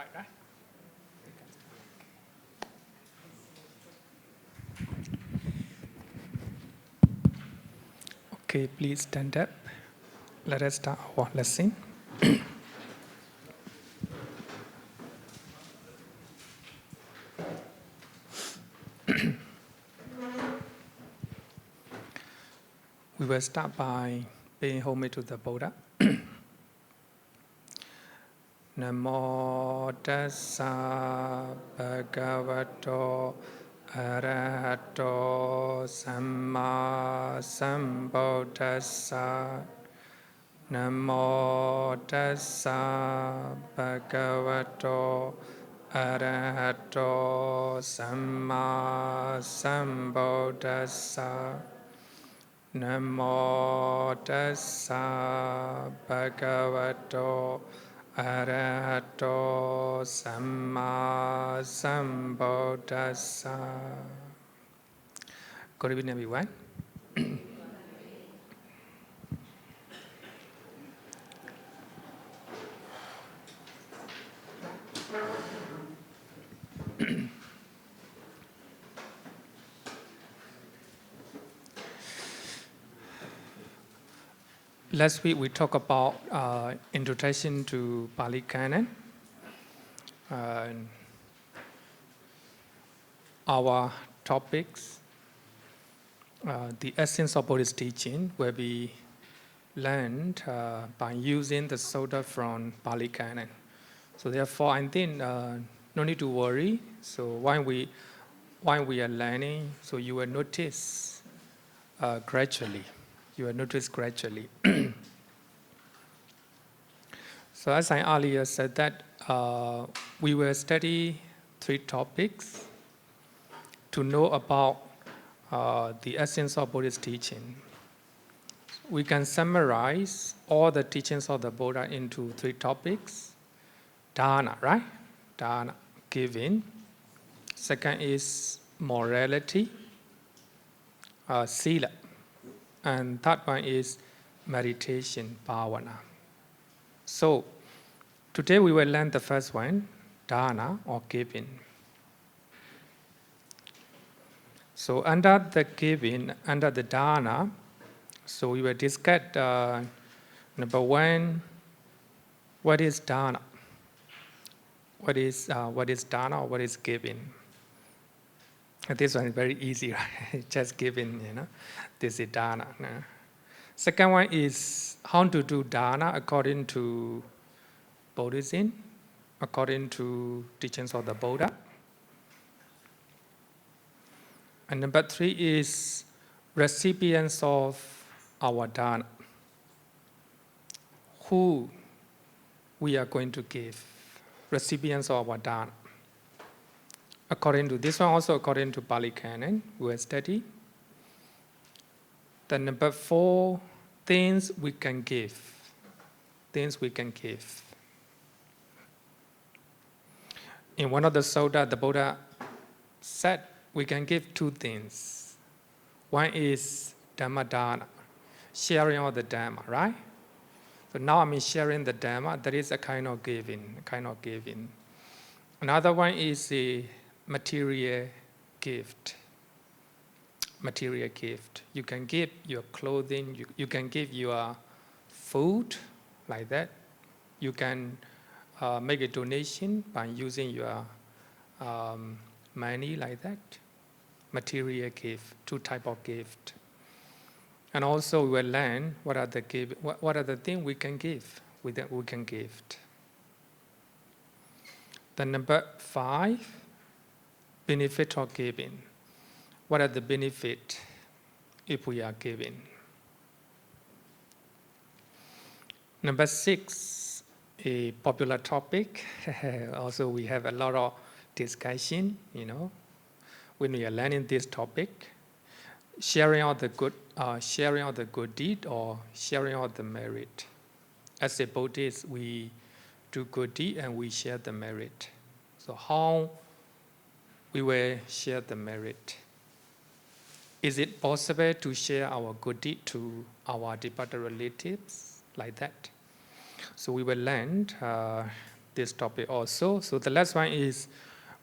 right, right? Okay, please stand up. Let us start our lesson. We will start by paying homage to the Buddha. Namo tassa bhagavato arahato samma sambuddhassa. Namo tassa bhagavato arahato samma sambuddhassa. Namo tassa bhagavato arahato samma sambuddhassa. Good evening, everyone. Last week we talked about introduction to Pali Canon. Our topics, the essence of Buddhist teaching, where we learned by using the Sutta from Pali Canon. So therefore, I think no need to worry. So while we are learning, so you will notice gradually. You will notice gradually. So as I earlier said that we will study 3 topics to know about the essence of Buddhist teaching. We can summarize all the teachings of the Buddha into 3 topics. Dāna, right? Dāna, giving. Second is morality, sila. And third one is meditation, bhavana. So today we will learn the first one, dāna or giving. So under the giving, under the dāna, so we will discuss number 1, what is dāna? What is dāna or what is giving? And this one is very easy, right? Just giving, This is dāna. Second one is how to do dāna according to Buddhism, according to teachings of the Buddha. And number 3 is recipients of our dāna. Who we are going to give, recipients of our dāna. According to this one, also according to Pali Canon, we will study. The number 4, things we can give. Things we can give. In one of the Sutta, the Buddha said we can give 2 things. One is Dhammadāna, sharing of the Dhamma, right? So now I'm sharing the Dhamma, that is a kind of giving, Another one is a material gift. Material gift. You can give your clothing, you can give your food, like that. You can make a donation by using your money, like that. Material gift, 2 types of gift. And also we will learn what are the things we can give. We can give. The number 5, benefit of giving. What are the benefits if we are giving? Number 6, a popular topic. Also, we have a lot of discussion, when we are learning this topic. Sharing of the good deed or sharing of the merit. As a Buddhist, we do good deed and we share the merit. So how we will share the merit? Is it possible to share our good deed to our departed relatives like that? So we will learn this topic also. So the last one is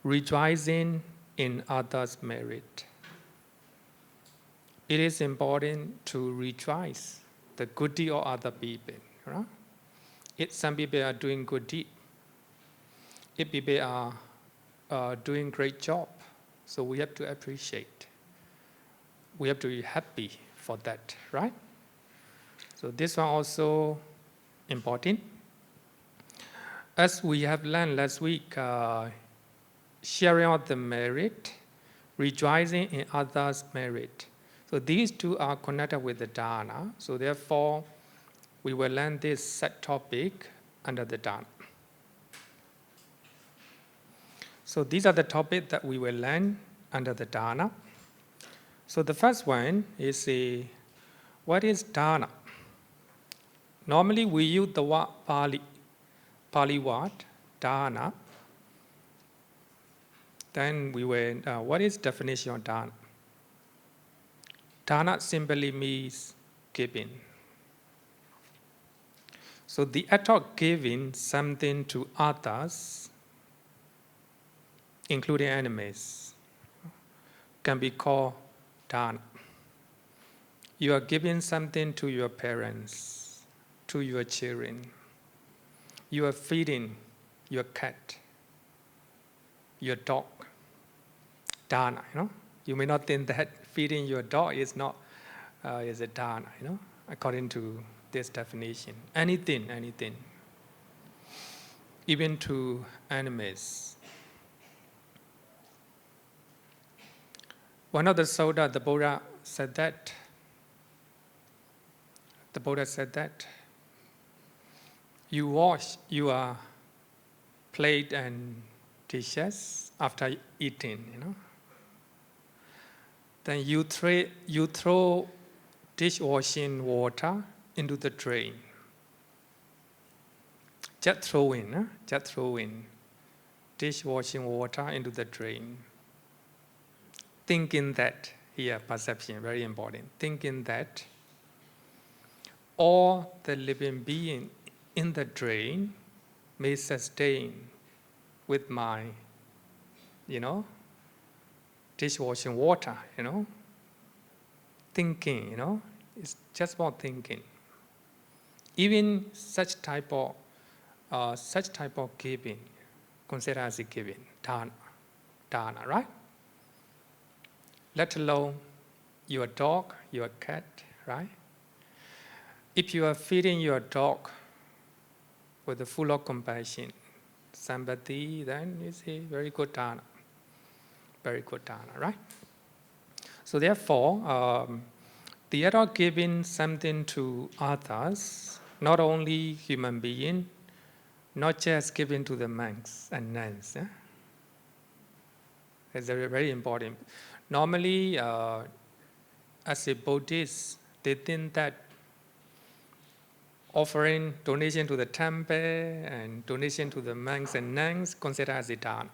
rejoicing in others' merit. It is important to rejoice the good deed of other people. Right? If some people are doing good deed, if people are doing great job, so we have to appreciate. We have to be happy for that, right? So this one also important. As we have learned last week, sharing out the merit, rejoicing in others' merit. So these two are connected with the Dāna. So therefore, we will learn this set topic under the Dāna. So these are the topics that we will learn under the Dāna. So the first one is what is Dāna? Normally we use the word Pali word, Dāna. Then we will, what is definition of Dāna? Dāna simply means giving. So the act of giving something to others, including enemies, can be called Dāna. You are giving something to your parents, to your children. You are feeding your cat, your dog. Dāna, You may not think that feeding your dog is not is a Dāna, according to this definition. Anything. Even to enemies. One of the Sutta, the Buddha said that. You wash your plate and dishes after eating, Then you throw dishwashing water into the drain. Just throw in dishwashing water into the drain. Thinking that, here perception, very important. Thinking that all the living being in the drain may sustain with my, dishwashing water, Thinking, it's just about thinking. Even such type of giving, considered as a giving, Dāna, right? Let alone your dog, your cat, right? If you are feeding your dog with a full of compassion, sympathy, then it's a very good Dāna. Very good Dāna, right? So therefore, the act of giving something to others, not only human beings, not just giving to the monks and nuns. It's very, very important. Normally, as a Buddhist, they think that offering donation to the temple and donation to the monks and nuns considered as a Dāna,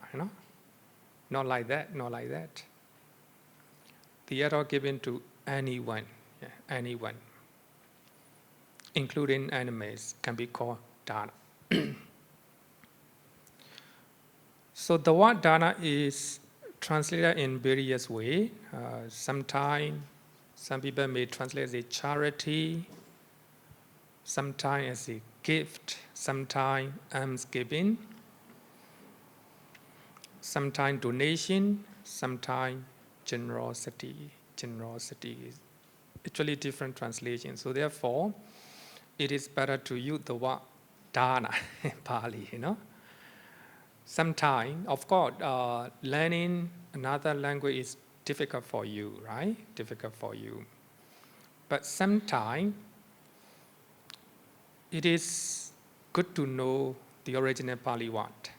Not like that. The act of giving to anyone, including enemies, can be called Dāna. So the word Dāna is translated in various ways. Sometimes some people may translate as a charity, sometimes as a gift, sometimes almsgiving, sometimes donation, sometimes generosity. Generosity is actually different translations. So therefore, it is better to use the word Dāna in Pali, Sometimes, of course, learning another language is difficult for you, right? Difficult for you. But sometimes, it is good to know the original Pali word.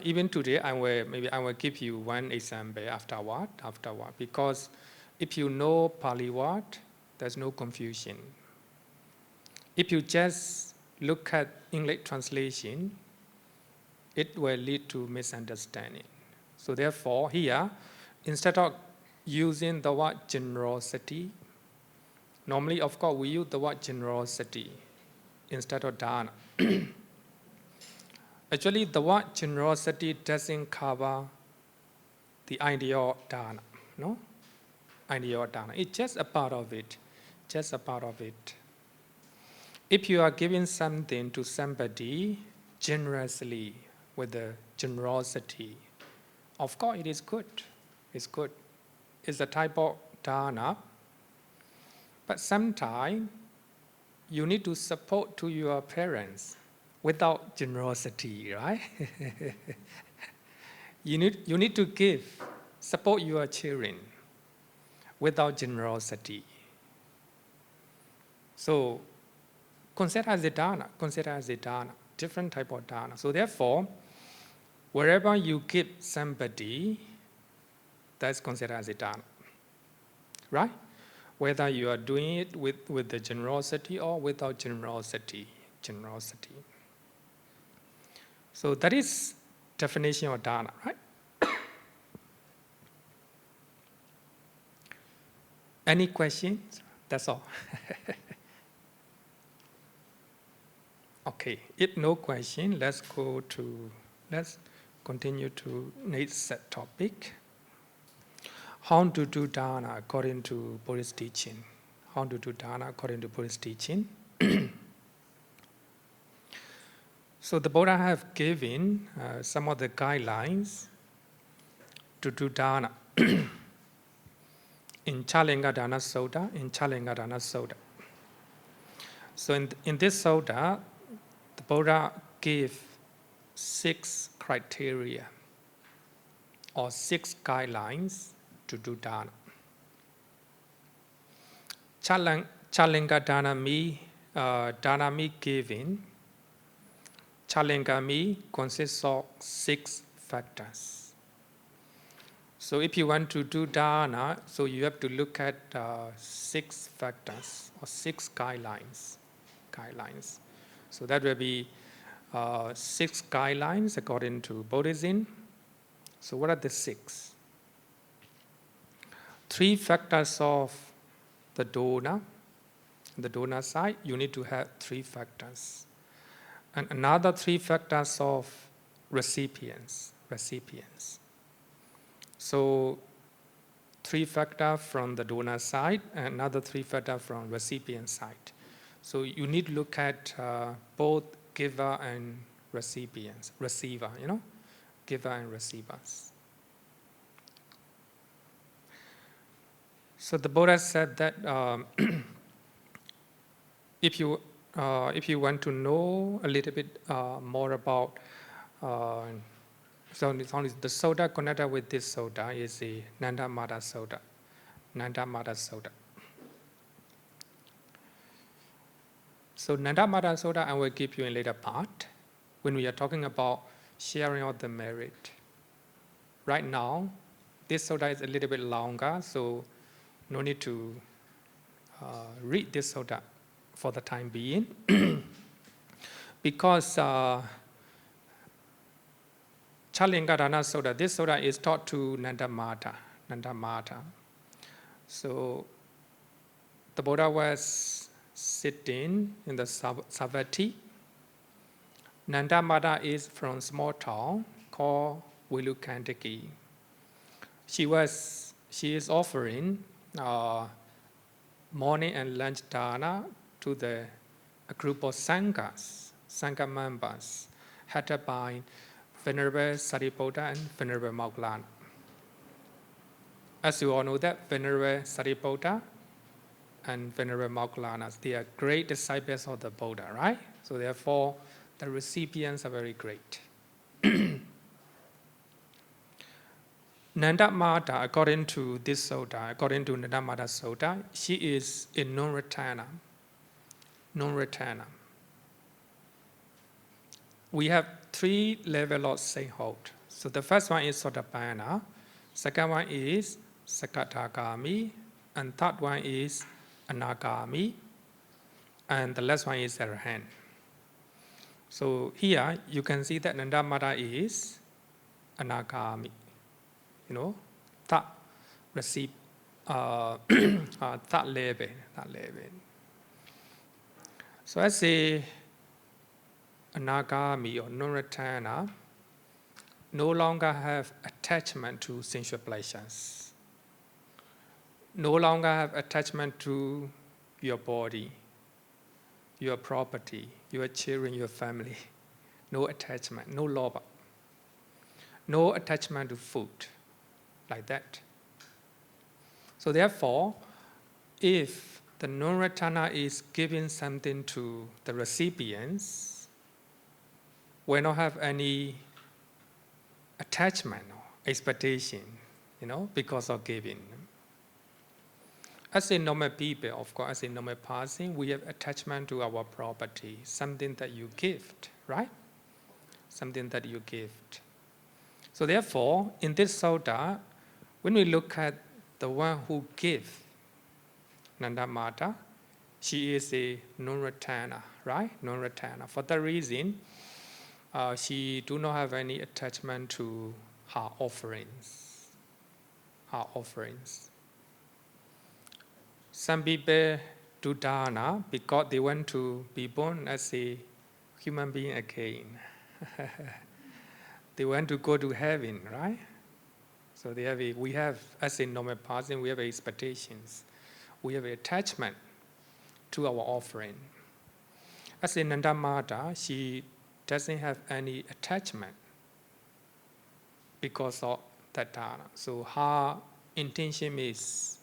Even today, I will give you one example afterward, because if you know Pali word, there's no confusion. If you just look at English translation, it will lead to misunderstanding. So therefore, here, instead of using the word generosity, normally, of course, we use the word generosity instead of Dāna. Actually, the word generosity doesn't cover the idea of dana, no? Idea of dana. It's just a part of it. Just a part of it. If you are giving something to somebody generously, with the generosity, of course it is good. It's good. It's a type of dana. But sometimes you need to support to your parents without generosity, right? you need to give, support your children without generosity. So consider as a dana, different type of dana. So therefore, wherever you give somebody, that's considered as a dana, right? Whether you are doing it with the generosity or without generosity. So that is definition of dana, right? Any questions? That's all. Okay, if no question, let's continue to next set topic. How to do dana according to Buddhist teaching. How to do dana according to Buddhist teaching. So the Buddha have given some of the guidelines to do dana in Chaḻaṅgadāna Sutta. So in this Sutta, the Buddha gave 6 criteria or 6 guidelines to do dana. Chaḻaṅgadāna means dana means giving. Chaḻaṅga means consists of 6 factors. So if you want to do dana, so you have to look at 6 factors or 6 guidelines. So that will be 6 guidelines according to Buddhism. So what are the 6? 3 factors of the dona. The dona side, you need to have 3 factors. And another 3 factors of recipients. So 3 factors from the donor side and another 3 factors from recipient side. So you need to look at both giver and receiver, giver and receivers. So the Buddha said that if you want to know a little bit more about, so the Sutta connected with this Sutta is the Nandamata Sutta. So Nandamata Sutta I will give you in later part when we are talking about sharing of the merit. Right now, this Sutta is a little bit longer, so no need to read this Sutta for the time being. Because Chaḻaṅgadāna Sutta, this Sutta is taught to Nandamata. So the Buddha was sitting in the Savatthi. Nandamata is from small town called Vilukantaki. She is offering morning and lunch dana to a group of Sangha members, headed by Venerable Sariputta and Venerable Moggallana. As you all know that Venerable Sariputta and Venerable Moggallana, they are great disciples of the Buddha, right? So therefore, the recipients are very great. Nandamata, according to this Sutta, according to Nandamata Sutta, she is a non-returner. We have 3 levels of sainthood. So the first one is Sotapanna, second one is Sakadagami, and third one is Anagami, and the last one is Arahant. So here you can see that Nandamata is Anagami. Third level. So as a Anagami or non-returner no longer have attachment to sensual pleasures, no longer have attachment to your body, your property, your children, your family. No attachment, no lobha. No attachment to food, like that. So therefore, if the non-returner is giving something to the recipients, we don't have any attachment or expectation, because of giving. As a normal people, of course, as a normal person, we have attachment to our property, something that you gift, right? Something that you gift. So therefore, in this sutta, when we look at the one who gives, Nanda Mata, she is a non-returner, right? Non-returner. For that reason, she do not have any attachment to her offerings. Her offerings. Some people do dana because they want to be born as a human being again. They want to go to heaven, right? So we have, as a normal person, we have expectations. We have attachment to our offering. As a Nanda Mata, she doesn't have any attachment because of that dana. So her intention is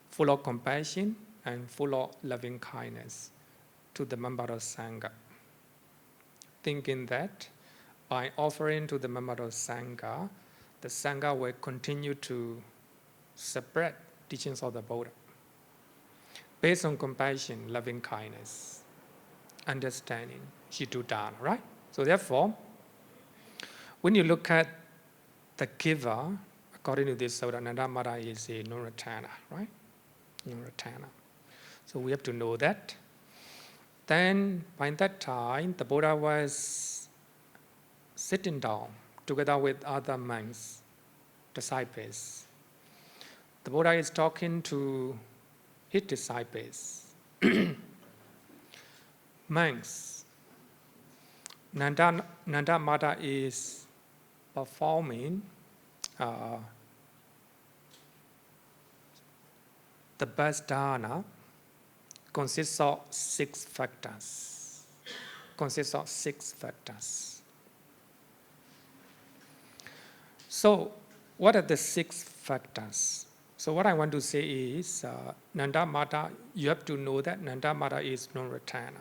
full of compassion and full of loving kindness to the member of Sangha. Thinking that by offering to the member of Sangha, the Sangha will continue to spread teachings of the Buddha based on compassion, loving kindness, understanding, To Do Dāna, right? So therefore, when you look at the giver, according to this sutta, Nanda Mata is a non-returner, right? Non-returner. So we have to know that. Then, by that time, the Buddha was sitting down together with other monks, disciples. The Buddha is talking to his disciples. Monks. Nanda Mata is performing the best dana consists of 6 factors. So, what are the 6 factors? So, what I want to say is, Nanda Mata, you have to know that Nanda Mata is non-returner.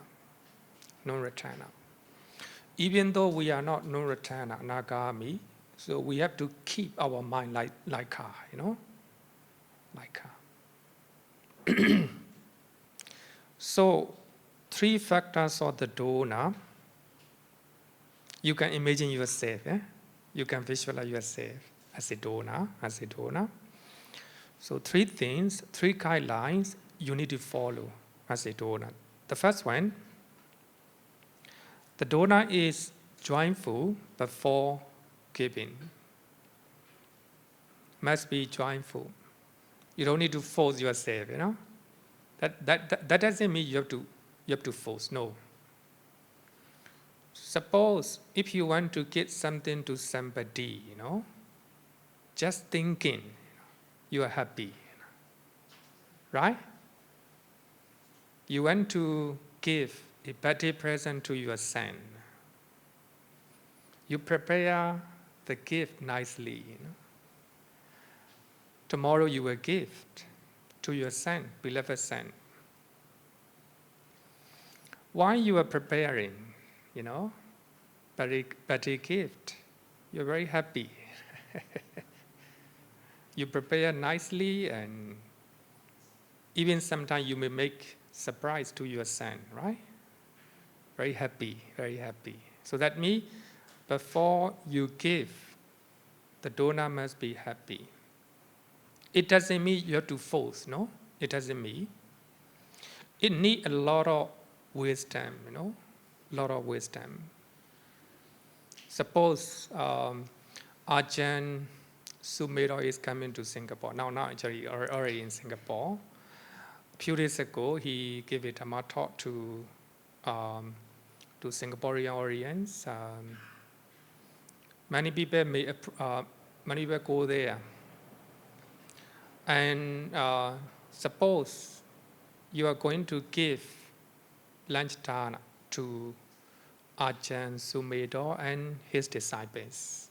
Even though we are not non-returner, Nagami, so we have to keep our mind like her, like her. So, 3 factors of the dona, you can imagine yourself, you can visualize yourself as a dona. So 3 things, 3 guidelines you need to follow as a dona. The first one, the dona is joyful before giving. Must be joyful. You don't need to force yourself, That doesn't mean you have to force, no. Suppose if you want to get something to somebody, just thinking, you are happy, right? You want to give a birthday present to your son. You prepare the gift nicely, Tomorrow you will give to your son, beloved son. While you are preparing, birthday gift, you're very happy. You prepare nicely, and even sometimes you may make surprise to your son, right? Very happy. So that means before you give, the donor must be happy. It doesn't mean you have to force, no? It doesn't mean. It needs a lot of wisdom, a lot of wisdom. Suppose Ajahn Sumedho is coming to Singapore. Now actually already in Singapore. A few days ago, he gave a Dhamma talk to to Singaporean audience. Many people go there. And suppose you are going to give lunch dāna to Ajahn Sumedho and his disciples.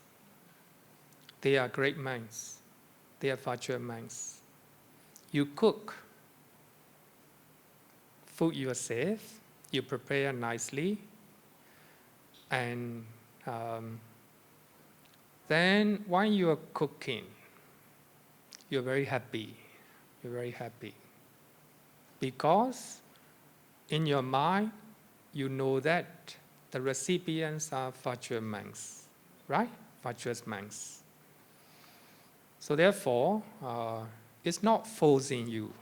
They are great monks. They are virtual monks. You cook food yourself. You prepare nicely. And then while you are cooking, you're very happy. You're very happy. Because in your mind, you know that the recipients are virtual monks, right? Virtuous monks. So therefore, it's not forcing you,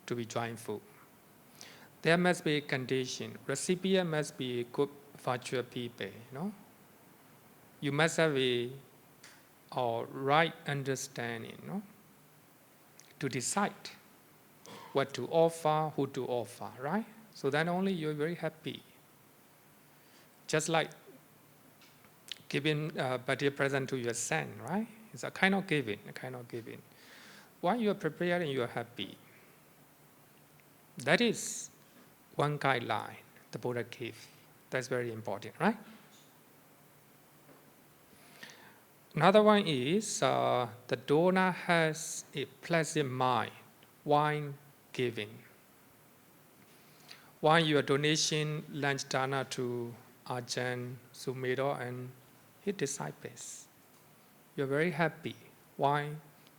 to be joyful. There must be a condition. Recipient must be good virtual people, You must have a right understanding, to decide what to offer, who to offer, right? So then only you're very happy. Just like giving a birthday present to your son, right? It's a kind of giving, While you are preparing, you are happy. That is one guideline the Buddha gave. That's very important, right? Another one is the donor has a pleasant mind while giving. While you are donating lunch dāna to Ajahn Sumedho and his disciples, you're very happy while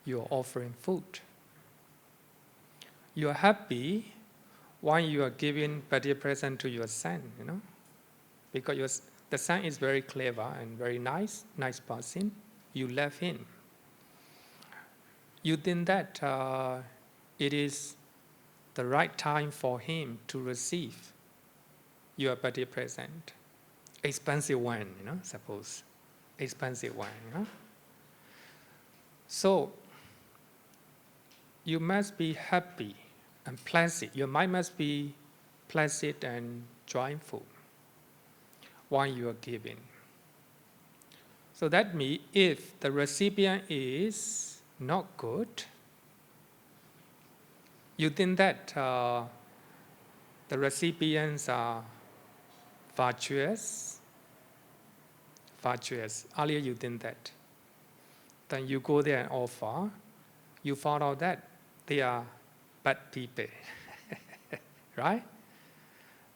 you're offering food. You're happy while you are giving birthday present to your son, because the son is very clever and very nice person. You love him. You think that it is the right time for him to receive your birthday present. Expensive one, suppose. Expensive one, So, you must be happy and placid. Your mind must be placid and joyful while you are giving. So that means if the recipient is not good, you think that the recipients are virtuous. Earlier you think that. Then you go there and offer. You found out that they are bad people. Right?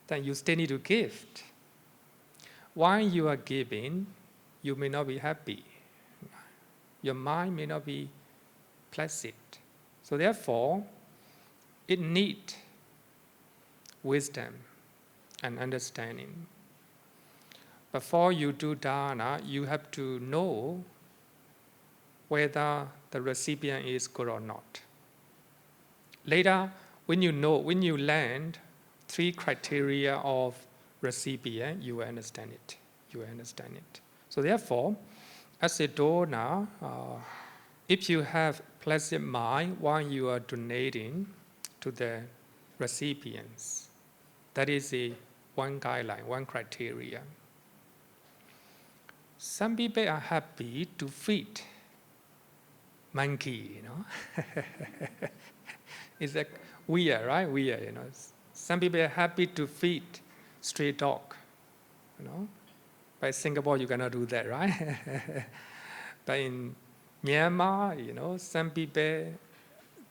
Then you still need to give. While you are giving, you may not be happy. Your mind may not be placid. So therefore, it needs wisdom and understanding. Before you do dāna, you have to know whether the recipient is good or not. Later, when you learn 3 criteria of recipient, you will understand it. So therefore, as a donor, if you have pleasant mind while you are donating to the recipients, that is one guideline, one criteria. Some people are happy to feed monkey, It's like weird, right? Weird, Some people are happy to feed stray dog, But in Singapore, you cannot do that, right? But in Myanmar, some people,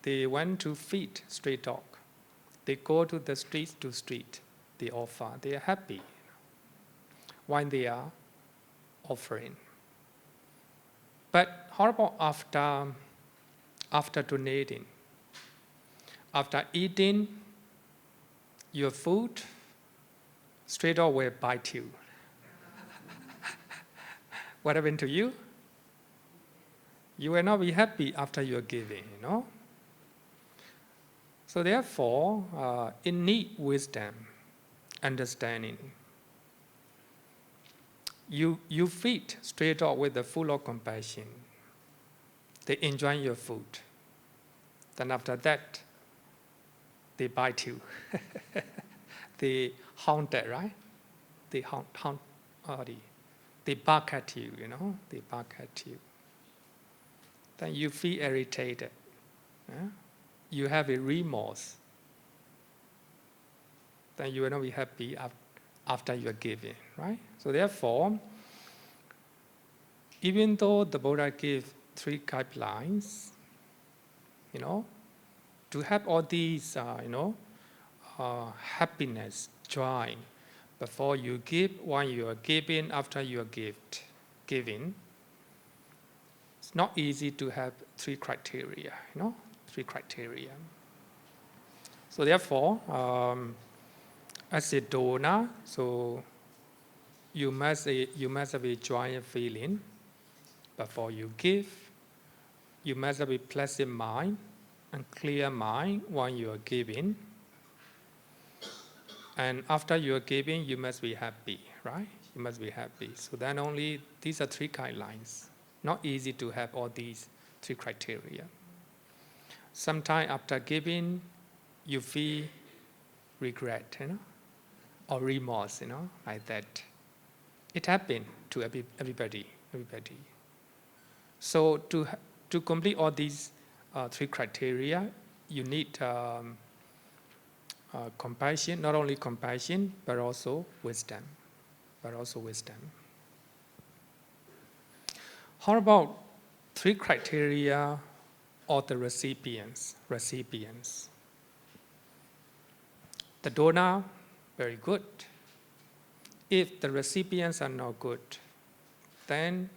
they want to feed stray dog. They go to the street, they offer. They are happy while they are offering. But how about after donating? After eating your food, stray dog will bite you. What happened to you? You will not be happy after you are giving, So therefore, it needs wisdom, understanding. You feed stray dog with the full of compassion. They enjoy your food. Then after that, they bite you. They haunt it, right? they they bark at you, they bark at you. Then you feel irritated. You have a remorse. Then you will not be happy after you are giving, right? So therefore, even though the Buddha gave 3 guidelines, to have all these, happiness, joy, before you give, while you are giving, after you are giving, it's not easy to have 3 criteria, 3 criteria. So therefore, as a donor, so you must have a joyous feeling before you give. You must have a pleasant mind and clear mind while you are giving. And after you are giving, you must be happy, right? You must be happy. So then only, these are 3 guidelines. Not easy to have all these 3 criteria. Sometimes after giving, you feel regret, or remorse, like that. It happens to everybody. So to complete all these 3 criteria, you need compassion, not only compassion, but also wisdom. How about 3 criteria of the recipients? The donor, very good. If the recipients are not good, then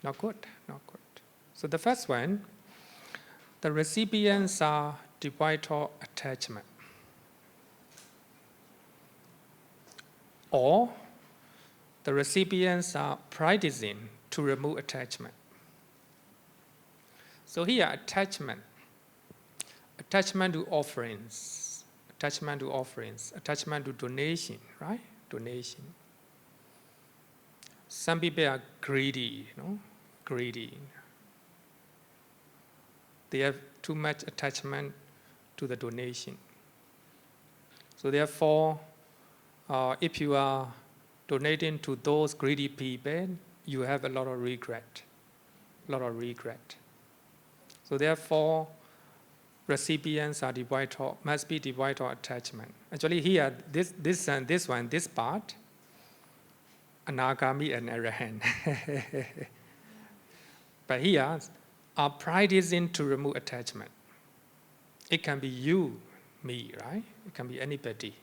not good. So the first one, the recipients are devoid of attachment. Or the recipients are practicing to remove attachment. So here, attachment to offerings, attachment to donation, right? Donation. Some people are greedy, greedy. They have too much attachment to the donation. So therefore, if you are donating to those greedy people, you have a lot of regret. So therefore, recipients are must be devoid of attachment. Actually here, this part, anagami and arahant. But here, are practicing to remove attachment. It can be you, me, right? It can be anybody.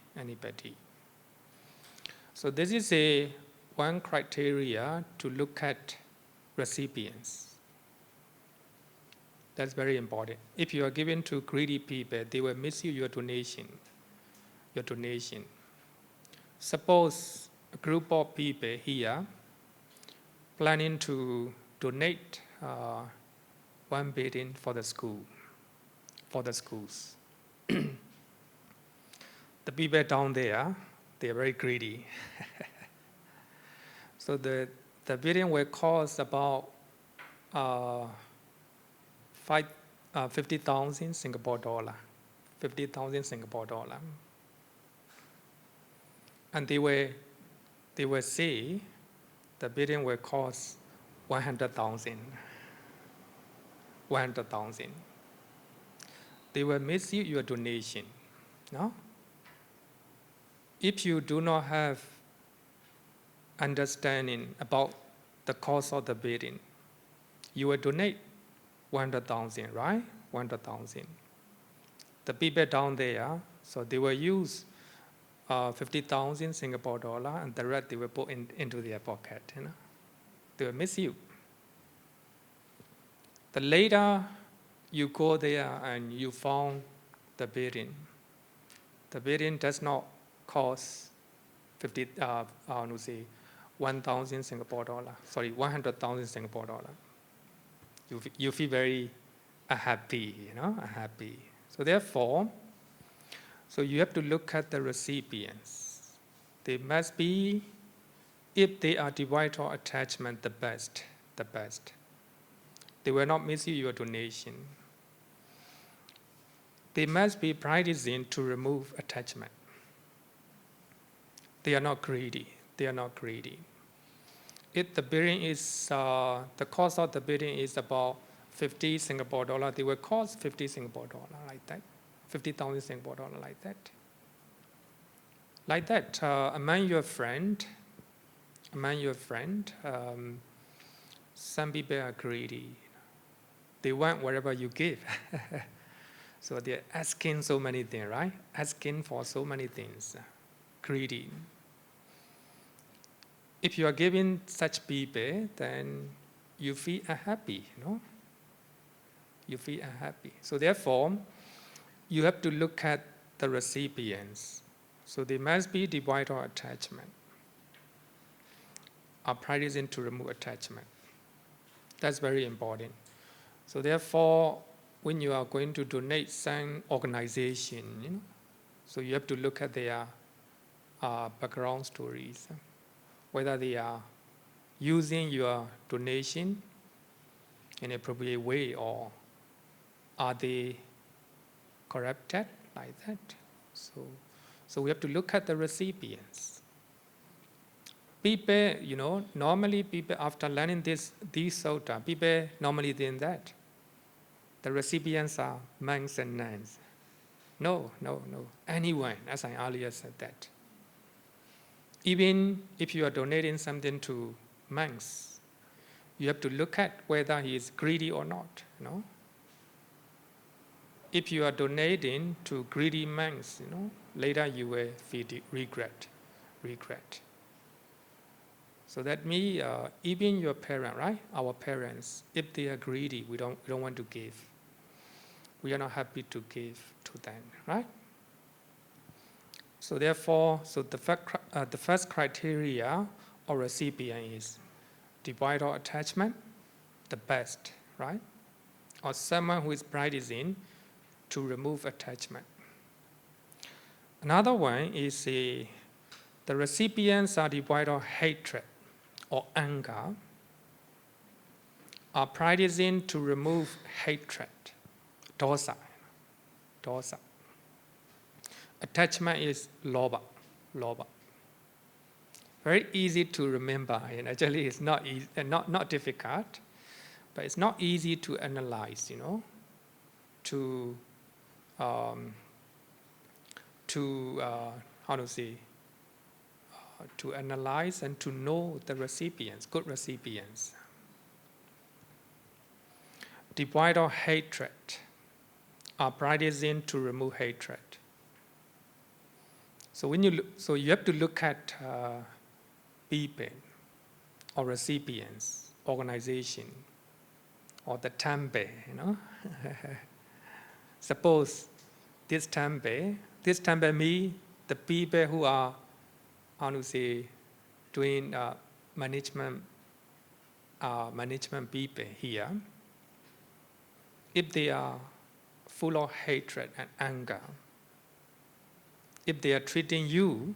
So this is one criteria to look at recipients. That's very important. If you are giving to greedy people, they will miss your donation. Suppose a group of people here planning to donate 1 billion for the schools. The people down there, they are very greedy. So the billion will cost about 50,000 Singapore dollar. 50,000 Singapore dollar. And they will say the billion will cost 100,000. They will miss your donation. No? If you do not have understanding about the cost of the billion, you will donate 100,000, right? 100,000. The people down there, so they will use 50,000 Singapore dollar, and the rest they will put into their pocket. They will miss you. The later you go there and you found the billion does not cost 1,000 Singapore dollar. Sorry, 100,000 Singapore dollar. You feel very happy, happy. So therefore, you have to look at the recipients. They must be, if they are devoid of attachment, the best. They will not miss your donation. They must be practicing to remove attachment. They are not greedy. They are not greedy. If the building is, the cost of the building is about 50 Singapore dollar, they will cost 50 Singapore dollar like that. 50,000 Singapore dollar like that. Like that, among your friend, some people are greedy. They want whatever you give. So they're asking so many things, right? Asking for so many things. Greedy. If you are giving such people, then you feel unhappy, You feel unhappy. So therefore, you have to look at the recipients. So they must be devoid of attachment. Are practicing to remove attachment. That's very important. So therefore, when you are going to donate some organization, so you have to look at their background stories, whether they are using your donation in an appropriate way or are they corrupted like that. So we have to look at the recipients. People, normally people after learning these sutta, people normally think that the recipients are monks and nuns. No. Anyone, as I earlier said that. Even if you are donating something to monks, you have to look at whether he is greedy or not. If you are donating to greedy monks, later you will feel regret. So that means even your parent, right? Our parents, if they are greedy, we don't want to give. We are not happy to give to them, right? So therefore, the first criteria of recipient is devoid of attachment, the best, right? Or someone who is practicing to remove attachment. Another one is the recipients are devoid of hatred or anger, are practicing to remove hatred, dosa. Attachment is lobha. Very easy to remember, and actually it's not easy, not difficult, but it's not easy to analyze, to analyze and to know the recipients, good recipients. Devoid of hatred, are practicing to remove hatred. So you have to look at people or recipients, organization, or the temple, Suppose this temple means the people who are, doing management people here. If they are full of hatred and anger, if they are treating you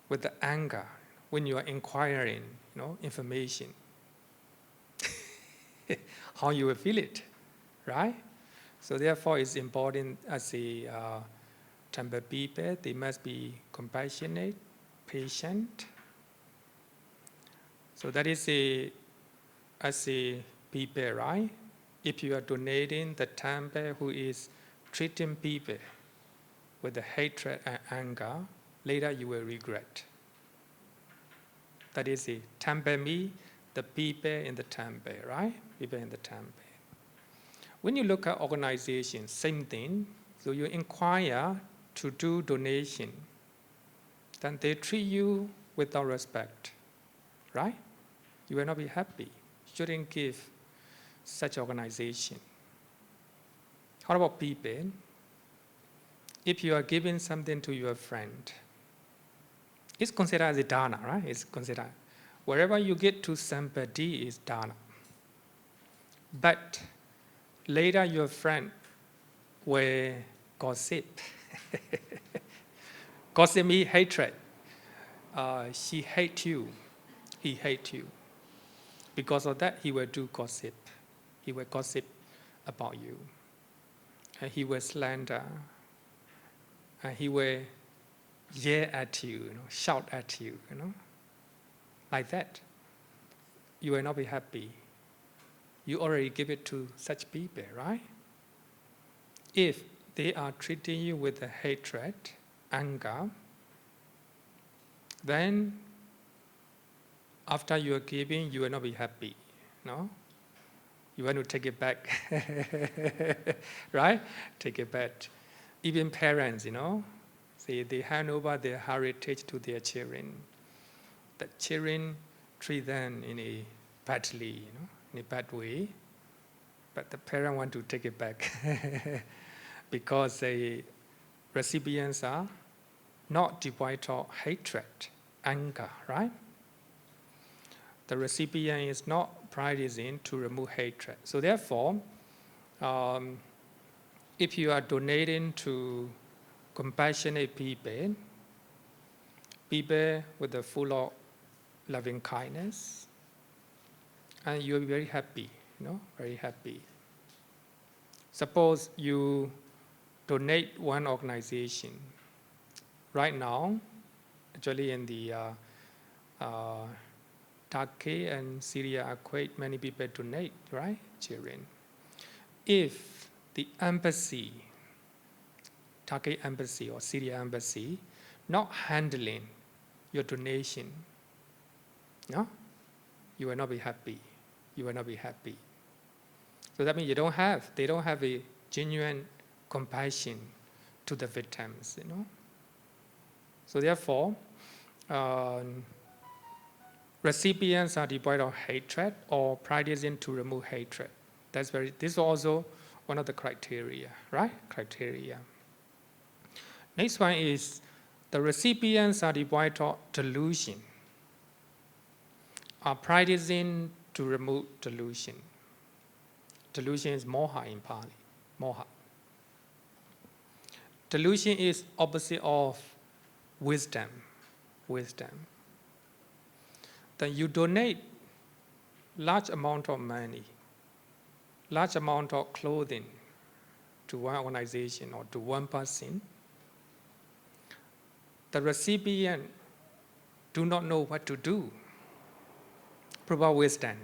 with the anger when you are inquiring, information, how you will feel it, right? So therefore, it's important as a temple people, they must be compassionate, patient. So that is as a people, right? If you are donating the temple who is treating people with the hatred and anger, later you will regret. That is it. Temple means the people in the temple, right? People in the temple. When you look at organizations, same thing. So you inquire to do donation, then they treat you without respect, right? You will not be happy. Shouldn't give such organization. How about people? If you are giving something to your friend, it's considered as a dāna, right? It's considered. Wherever you get to somebody is dāna. But later your friend will gossip. Gossip means hatred. She hates you. He hates you. Because of that, he will do gossip. He will gossip about you. And he will slander. And he will yell at you, shout at you, like that, you will not be happy. You already give it to such people, right? If they are treating you with a hatred, anger, then after you are giving, you will not be happy, no? You want to take it back, right? Take it back. Even parents, they hand over their heritage to their children. The children treat them in a badly, in a bad way, but the parent want to take it back because the recipients are not devoid of hatred, anger, right? The recipient is not practicing to remove hatred. So therefore, if you are donating to compassionate people, people with a full of loving kindness, and you'll be very happy, very happy. Suppose you donate one organization. Right now, actually in the Turkey and Syria earthquake, many people donate, right? Children. If the embassy, Turkey embassy or Syria embassy, not handling your donation, no? You will not be happy. You will not be happy. So that means they don't have a genuine compassion to the victims, So therefore, recipients are devoid of hatred or practicing to remove hatred. This is also one of the criteria, right? Criteria. Next one is the recipients are devoid of delusion, are practicing to remove delusion. Delusion is moha in Pali, moha. Delusion is opposite of wisdom, wisdom. Then you donate large amount of money, large amount of clothing to one organization or to one person. The recipient do not know what to do. Proper wisdom,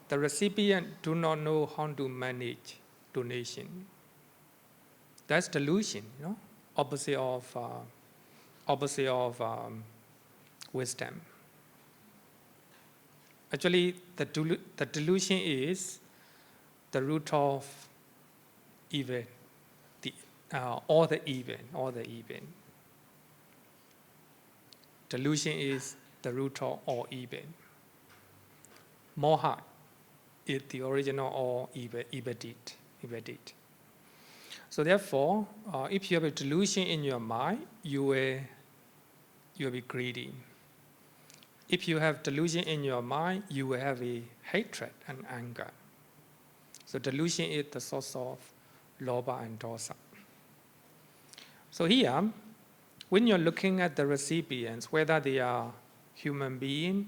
The recipient do not know how to manage donation. That's delusion, opposite of wisdom. Actually, the delusion is the root of evil, all the evil. Delusion is the root of all evil. Moha is the original of evil deed. So therefore, if you have a delusion in your mind, you will be greedy. If you have delusion in your mind, you will have a hatred and anger. So delusion is the source of lobha and dosa. So here, when you're looking at the recipients, whether they are human beings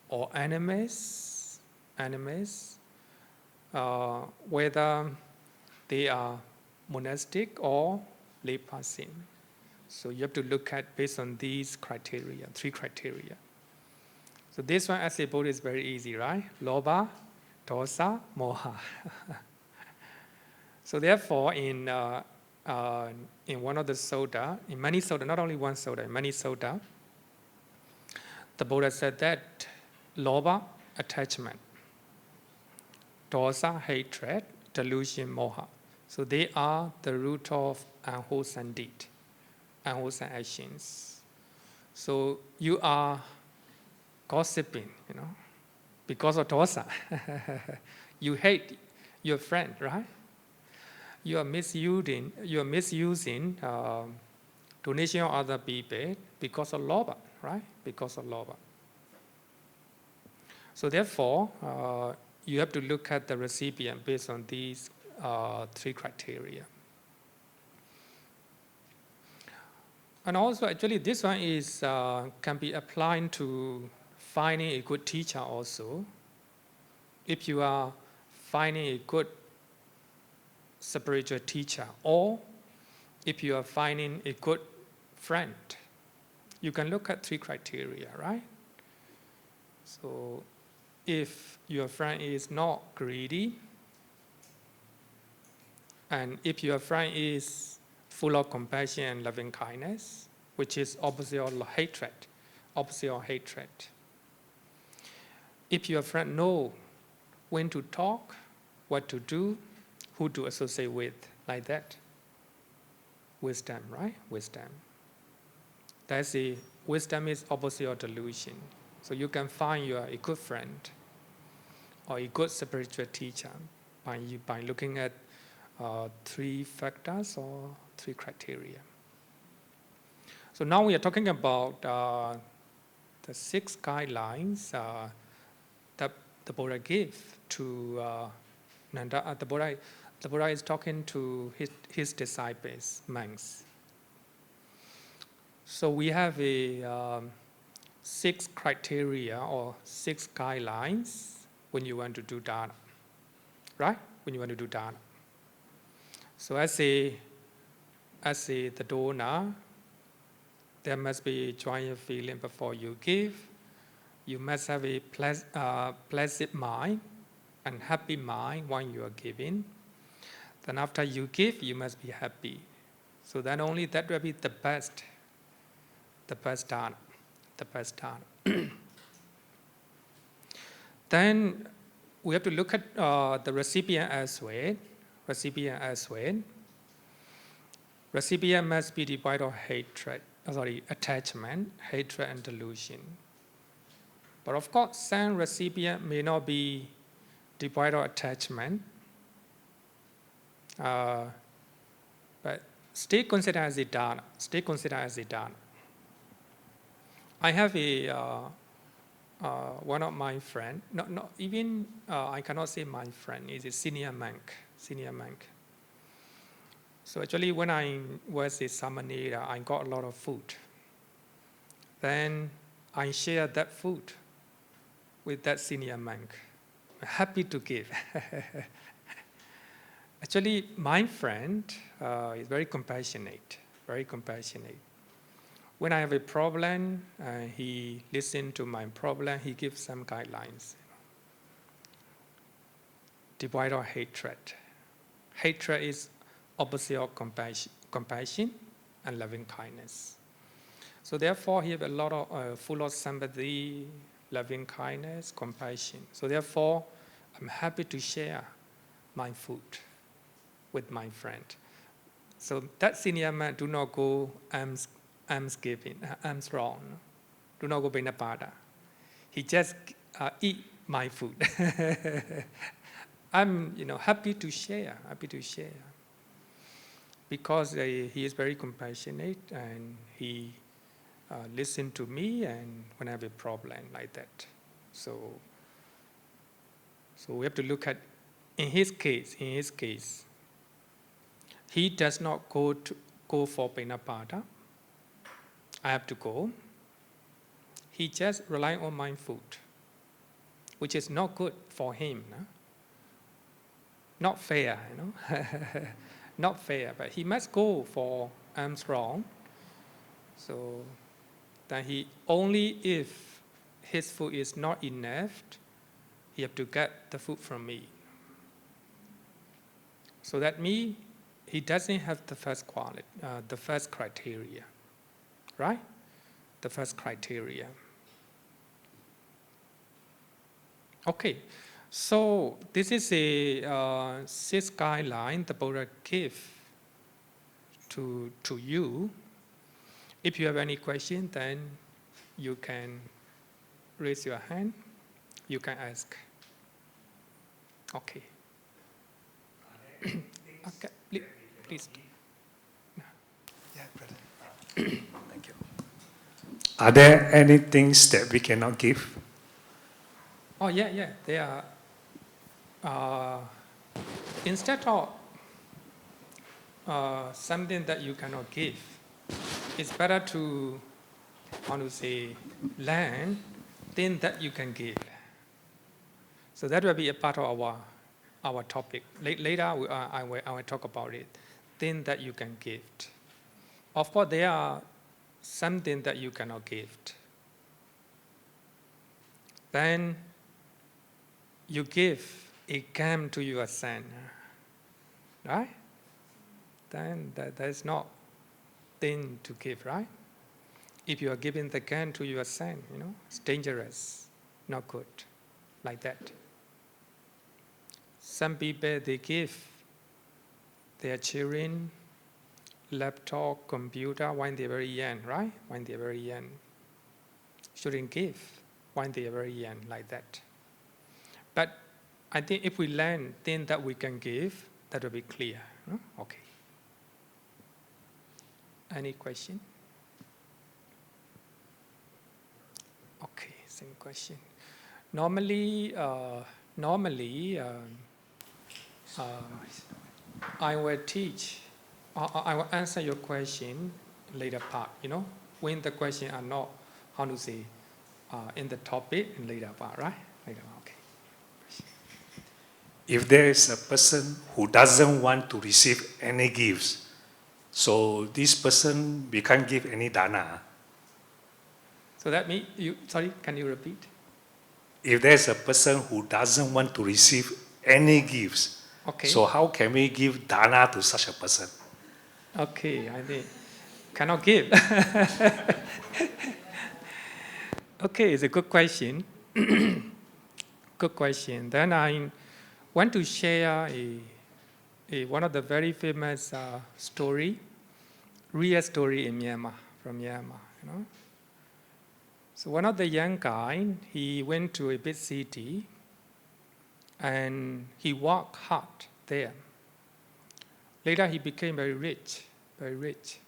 or animals, whether they are monastic or lay person. So you have to look at based on these criteria, 3 criteria. So this one, as a Buddhist, is very easy, right? Lobha, dosa, moha. So therefore, in one of the sutta, in many sutta, not only one sutta, in many sutta, the Buddha said that lobha, attachment, dosa, hatred, delusion, moha. So they are the root of unwholesome deed, unwholesome actions. So you are gossiping, because of dosa. You hate your friend, right? You are misusing donation of other people because of lobha, right? Because of lobha. So therefore, you have to look at the recipient based on these 3 criteria. And also, actually, this one is can be applied to finding a good teacher also. If you are finding a good spiritual teacher, or if you are finding a good friend, you can look at 3 criteria, right? So if your friend is not greedy, and if your friend is full of compassion and loving kindness, which is opposite of hatred, if your friend knows when to talk, what to do, who to associate with, like that, wisdom, right? Wisdom. That's the wisdom is opposite of delusion. So you can find a good friend or a good spiritual teacher by looking at 3 factors or 3 criteria. So now we are talking about the 6 guidelines that the Buddha gave to Nanda. The Buddha is talking to his disciples, monks. So we have a 6 criteria or 6 guidelines when you want to do dāna, right? When you want to do dāna. So as the donor, there must be joyful feeling before you give. You must have a pleasant mind and happy mind when you are giving. Then after you give, you must be happy. So then only that will be the best dāna. Then we have to look at the recipient as well. Recipient must be devoid of attachment, hatred, and delusion. But of course, some recipient may not be devoid of attachment, but still considered as a dāna. I have one of my friends, not even, I cannot say my friend, is a senior monk. So actually when I was a samanera, I got a lot of food. Then I shared that food with that senior monk. Happy to give. Actually, my friend is very compassionate. When I have a problem, he listens to my problem, he gives some guidelines. Devoid of hatred. Hatred is opposite of compassion and loving kindness. So therefore, he has a lot of full of sympathy, loving kindness, compassion. So therefore, I'm happy to share my food with my friend. So that senior man do not go alms giving, alms wrong. Do not go binapada. He just eat my food. I'm happy to share. Because he is very compassionate and he listens to me and when I have a problem like that. So we have to look at, in his case, he does not go for pinapada. I have to go. He just relies on my food, which is not good for him. No? Not fair, not fair, but he must go for alms wrong. So that he only if his food is not enough, he have to get the food from me. So that means he doesn't have the first quality, the first criteria, right? The first criteria. Okay. So this is a 6 guideline the Buddha gave to you. If you have any question, then you can raise your hand. You can ask. Okay. Okay, please. Yeah, brother. Thank you. Are there any things that we cannot give? Oh yeah. There are. Instead of something that you cannot give, it's better to, learn things that you can give. So that will be a part of our topic. Later, I will talk about it. things that you can give. Of course, there are some things that you cannot give. Then you give a game to your son, right? Then there's not thing to give, right? If you are giving the game to your son, it's dangerous, not good, like that. Some people, they give their children laptop, computer when they're very young, right? When they're very young. Shouldn't give when they're very young, like that. But I think if we learn things that we can give, that will be clear. Okay. Any question? Okay, same question. Normally, I will teach. I will answer your question later part. When the question are not, in the topic in later part, right? Later part, okay. If there is a person who doesn't want to receive any gifts, so this person, we can't give any dana. So that means, can you repeat? If there's a person who doesn't want to receive any gifts, okay. So how can we give dana to such a person? Okay, I think cannot give. Okay, it's a good question. Good question. Then I want to share one of the very famous story, real story in Myanmar, from Myanmar. So one of the young guy, he went to a big city, and he worked hard there. Later, he became very rich, very rich.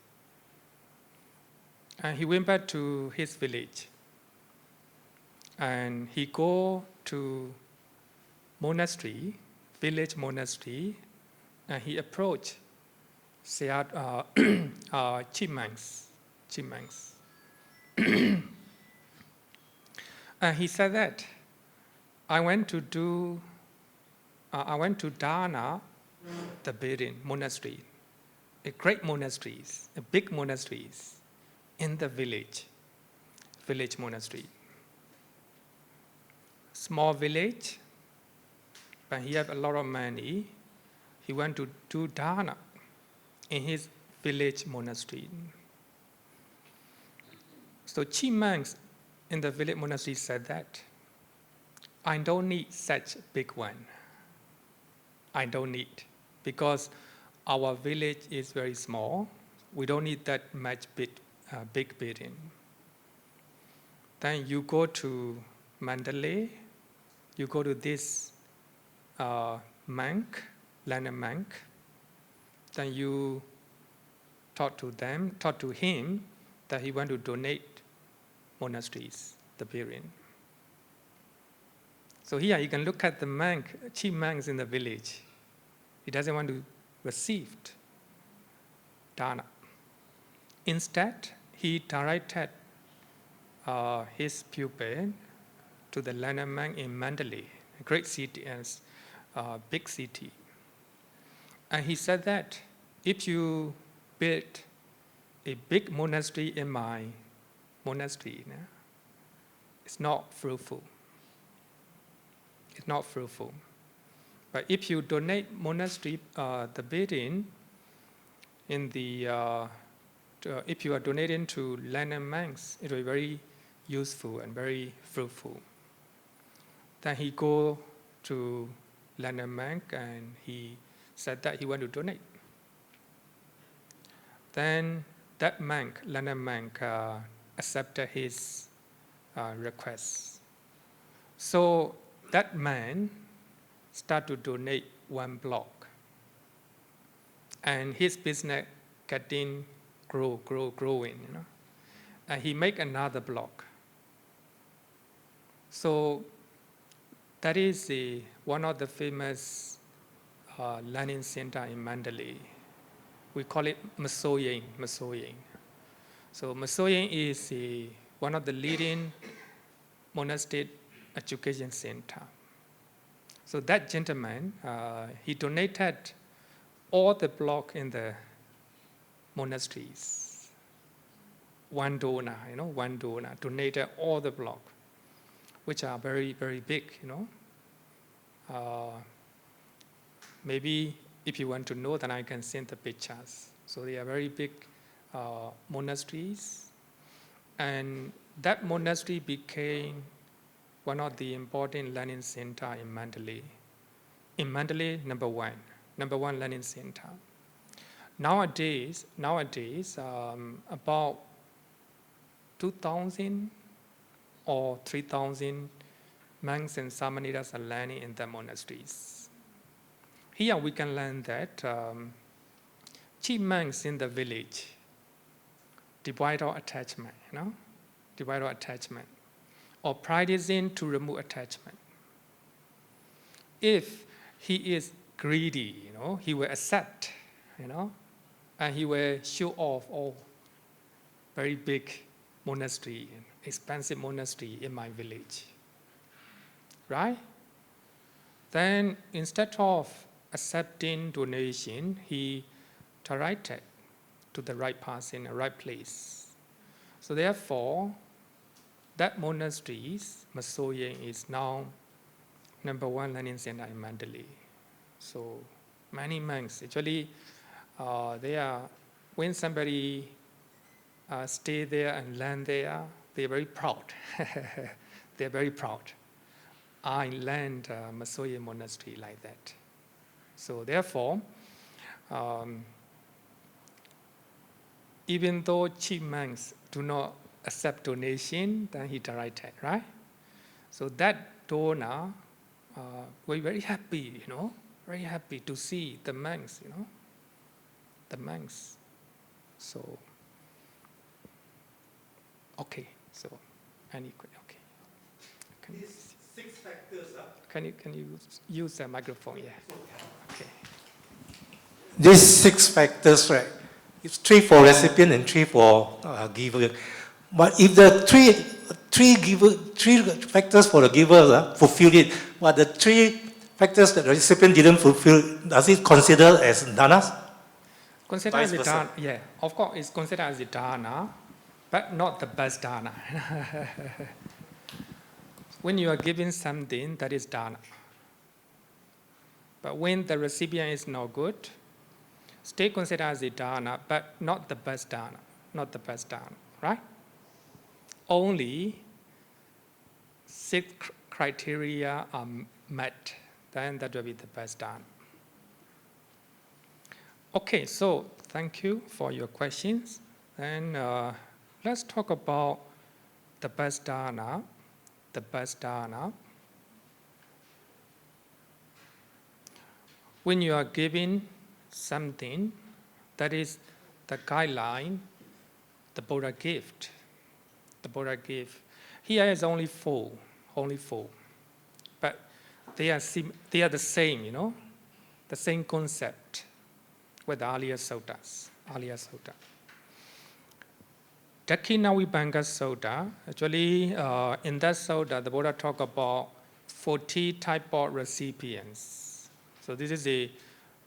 And he went back to his village. And he go to monastery, village monastery, and he approached chipmunks. And he said that, I went to Dāna, the building, monastery, a great monasteries, a big monasteries in the village monastery. Small village, but he have a lot of money. He went to do dana in his village monastery. So chipmunks in the village monastery said that, I don't need such big one. I don't need, because our village is very small. We don't need that much big building. Then you go to Mandalay, you go to this monk, learned monk, then you talk to him that he want to donate monasteries, the building. So here you can look at the chief monks in the village. He doesn't want to receive dana. Instead, he directed his pupil to the learned monk in Mandalay, a great city and big city. And he said that if you build a big monastery in my monastery, it's not fruitful. It's not fruitful. But if you donate monastery, the building, if you are donating to learned monks, it will be very useful and very fruitful. Then he go to learned monk and he said that he want to donate. Then that monk, learned monk, accepted his request. So that man start to donate one block, and his business getting growing. And he make another block. So that is one of the famous learning center in Mandalay. We call it Masoying. So Masoying is one of the leading monastic education center. So that gentleman, he donated all the block in the monasteries. One donor, one donor donated all the block, which are very, very big, Maybe if you want to know, then I can send the pictures. So they are very big monasteries. And that monastery became one of the important learning centers in Mandalay. In Mandalay, number one learning center. Nowadays, about 2,000 or 3,000 monks and Samaritans are learning in the monasteries. Here we can learn that chief monks in the village divide our attachment, divide our attachment, or practicing to remove attachment. If he is greedy, he will accept, and he will show off all very big monastery, expensive monastery in my village, right? Then instead of accepting donation, he directed to the right person, the right place. So therefore, that monastery, Masoying, is now number one learning center in Mandalay. So many monks, actually, when somebody stay there and learn there, they're very proud. They're very proud. I learned Masoye monastery like that. So therefore, even though chief monks do not accept donation, then he directed, right? So that donor, we're very happy, very happy to see the monks, the monks. So, okay, so, okay. These 6 factors are... Can you use the microphone? Yeah. Okay. These 6 factors, right? It's 3 for recipient and 3 for giver. But if the three factors for the giver fulfill it, but the 3 factors that the recipient didn't fulfill, does it consider as dhanas? Consider as a dana, yeah. Of course, it's considered as a dana, but not the best dana. When you are giving something, that is dana. But when the recipient is not good, still considered as a dana, but not the best dana, not the best dana, right? Only 6 criteria are met, then that will be the best dana. Okay, so thank you for your questions. And let's talk about the best dana. The best dana. When you are giving something, that is the guideline, the Buddha gift. The Buddha gift. Here is only 4, but they are the same, the same concept with the earlier suttas. Dakkhiṇavibhanga Sutta, actually in that sutta, the Buddha talked about 40 type of recipients. So this is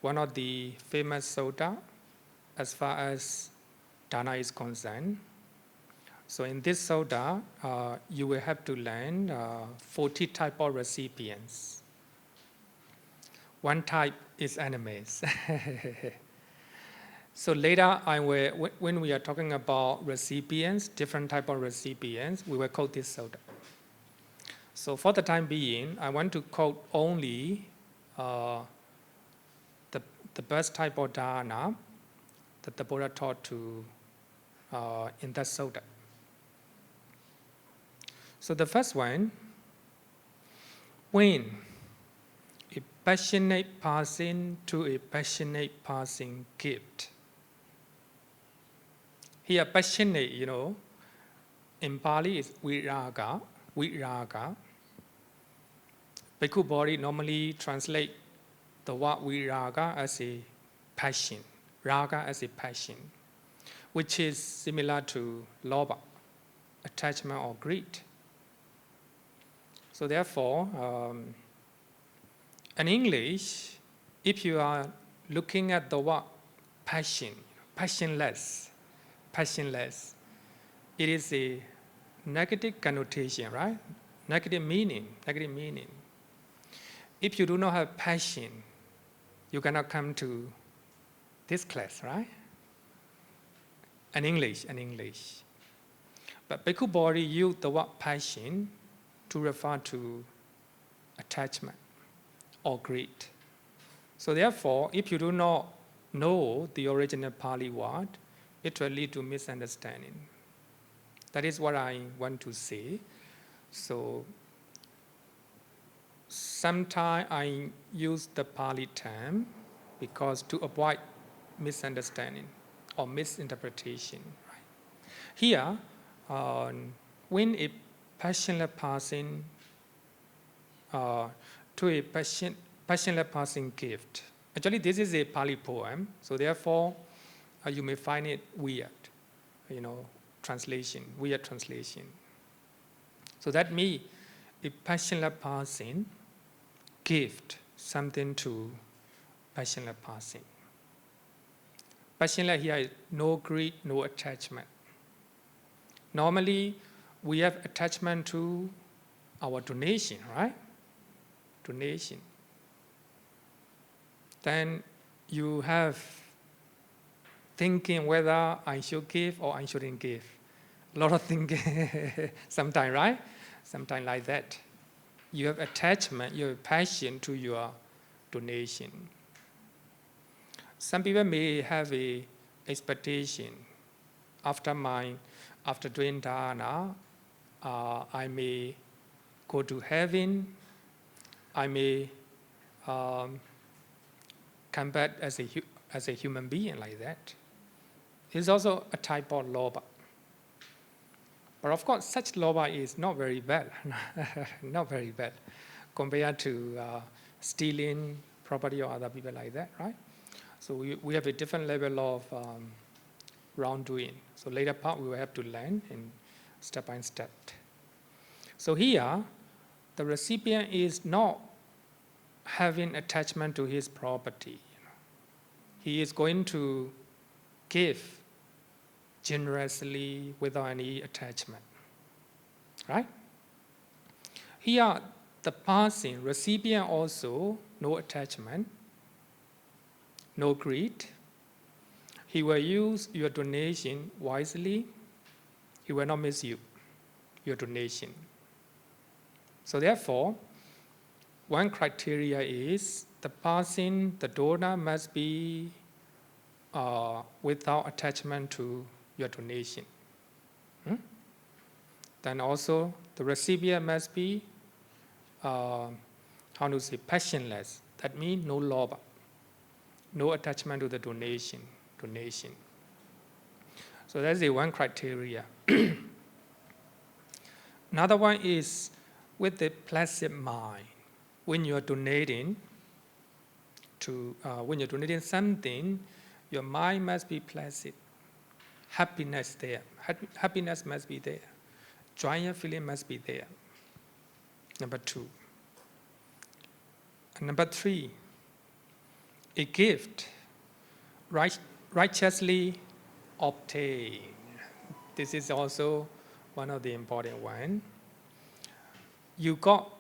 one of the famous sutta as far as dana is concerned. So in this sutta, you will have to learn 40 type of recipients. One type is enemies. So later, when we are talking about recipients, different type of recipients, we will quote this sutta. So for the time being, I want to quote only the best type of dana that the Buddha taught to in that sutta. So the first one, when a passionate person to a passionate person gift. Here, passionate, in Pali is viraga. Bhikkhu Bodhi normally translate the word viraga as a passion, raga as a passion, which is similar to lobha, attachment or greed. So therefore, in English, if you are looking at the word passion, passionless, passionless. It is a negative connotation, right? Negative meaning, negative meaning. If you do not have passion, you cannot come to this class, right? And English. But Bhikkhu Bodhi used the word passion to refer to attachment or greed. So therefore, if you do not know the original Pali word, it will lead to misunderstanding. That is what I want to say. So sometimes I use the Pali term because to avoid misunderstanding or misinterpretation. Right? Here, when a passionless person to a passionless person gift. Actually, this is a Pali poem, so therefore you may find it weird, translation, weird translation. So that means a passionless person gift something to passionless person. Passionless here is no greed, no attachment. Normally, we have attachment to our donation, right? Donation. Then you have thinking whether I should give or I shouldn't give. A lot of thinking, sometimes, right? Sometimes like that. You have attachment, you have passion to your donation. Some people may have a expectation. After doing dāna, I may go to heaven. I may come back as a human being like that. It's also a type of lobha. But of course, such lobha is not very bad, not very bad, compared to stealing property of other people like that, right? So we have a different level of wrongdoing. So later part we will have to learn in step by step. So here, the recipient is not having attachment to his property. He is going to give generously without any attachment. Right? Here, the person, recipient also, no attachment, no greed. He will use your donation wisely. He will not misuse your donation. So therefore, one criteria is the person, the donor must be without attachment to your donation. Then also the recipient must be, passionless. That means no lobha, no attachment to the donation. So that's the one criteria. Another one is with the placid mind. When you are donating something, your mind must be placid. Happiness there. Happiness must be there. Joyous feeling must be there. Number 2. And number 3, a gift righteously obtained. This is also one of the important ones. You got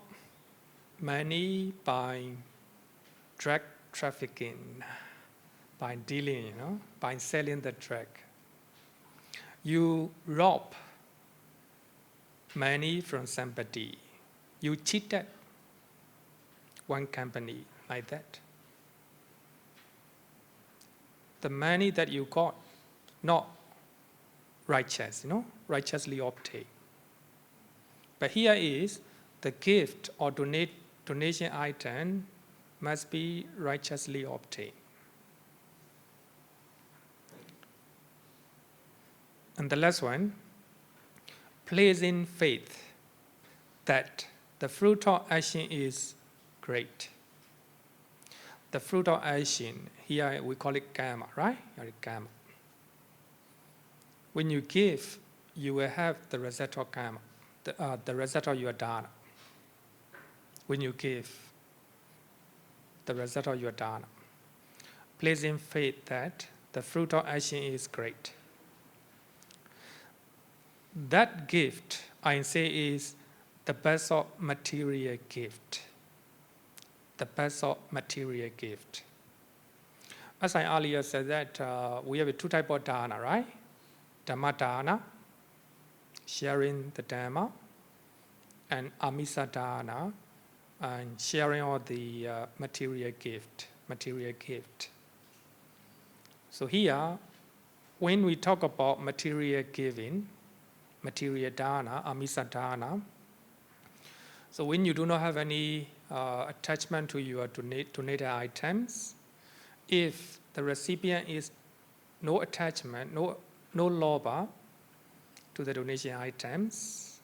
money by drug trafficking, by dealing, by selling the drug. You rob money from somebody. You cheated one company like that. The money that you got, not righteous, righteously obtained. But here is the gift or donation item must be righteously obtained. And the last one, pleasing faith that the fruit of action is great. The fruit of action, here we call it karma, right? Karma. When you give, you will have the result of karma, the result of your dāna. When you give, the result of your dāna. pleasing faith that the fruit of action is great. That gift, I say, is the best of material gift. The best of material gift. As I earlier said that we have two types of dana, right? Dhamma dana, sharing the Dhamma, and Amisadāna, and sharing all the material gift. So here, when we talk about material giving, material dana, Amisadāna, so when you do not have any attachment to your donated items, if the recipient is no attachment, no lobha to the donation items,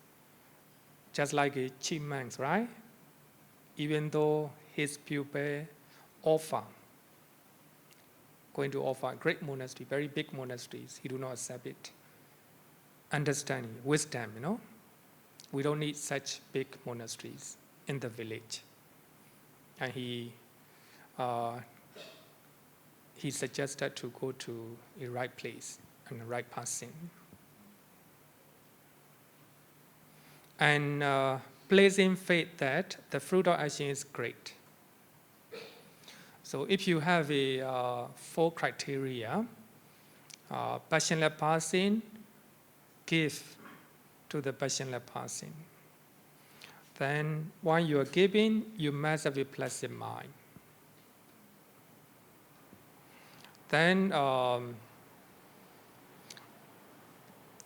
just like a cheap monk, right? Even though his pupil going to offer great monastery, very big monasteries, he do not accept it. Understanding, wisdom, we don't need such big monasteries in the village. And he suggested to go to a right place and the right person. And placing faith that the fruit of action is great. So if you have a 4 criteria, passionate person, give to the passionate person. Then when you are giving, you must have a pleasant mind. Then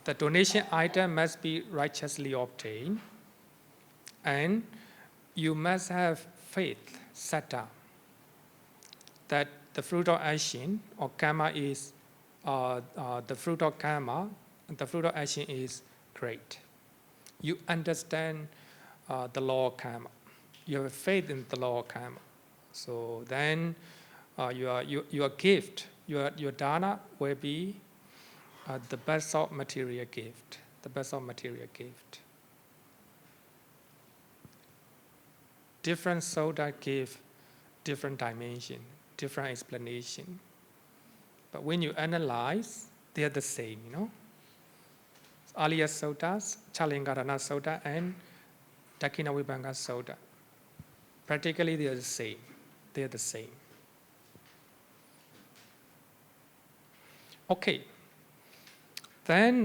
the donation item must be righteously obtained, and you must have faith, satta, that the fruit of action or karma is the fruit of karma, and the fruit of action is great. You understand the law of karma. You have faith in the law of karma. So then your gift, your dana will be the best of material gift. The best of material gift. Different sutta give different dimension, different explanation. But when you analyze, they are the same, Earlier suttas, Chaḷaṅgadāna Sutta and Dakkhiṇavibhanga Sutta. Practically, they are the same. They are the same. Okay. Then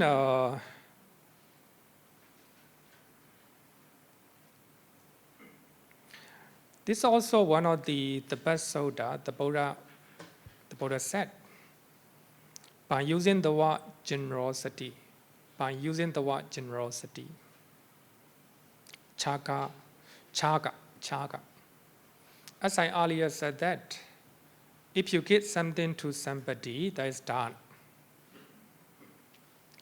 this is also one of the best sutta the Buddha said. By using the word generosity, chaga. As I earlier said that, if you give something to somebody, that is dana.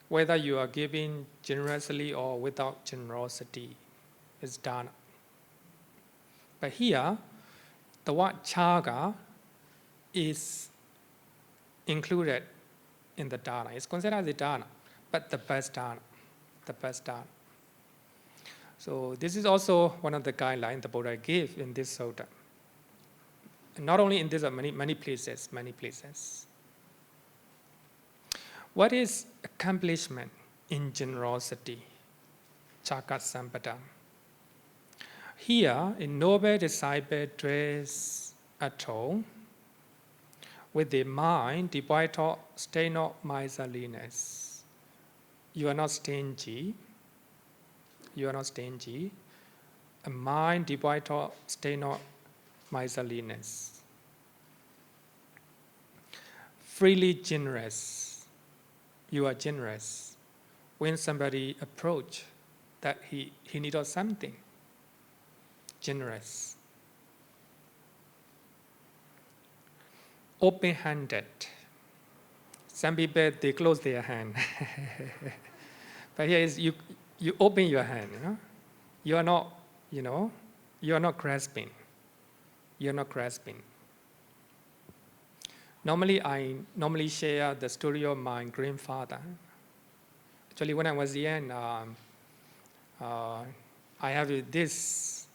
Whether you are giving generously or without generosity, is dana. But here, the word chaga is included in the dana. It's considered as a dana, but the best dana. So this is also one of the guidelines the Buddha gave in this sutta. And not only in this, but many places. What is accomplishment in generosity? Chaka sampada. Here, a noble disciple dwells at home with the mind devoid of stain of miserliness. You are not stingy. A mind devoid of stain of miserliness. Freely generous. You are generous. When somebody approach that he needed something, generous. Open-handed. Some people, they close their hand. But here is you open your hand, You are not, you are not grasping. Normally, I share the story of my grandfather. Actually, when I was young, I have this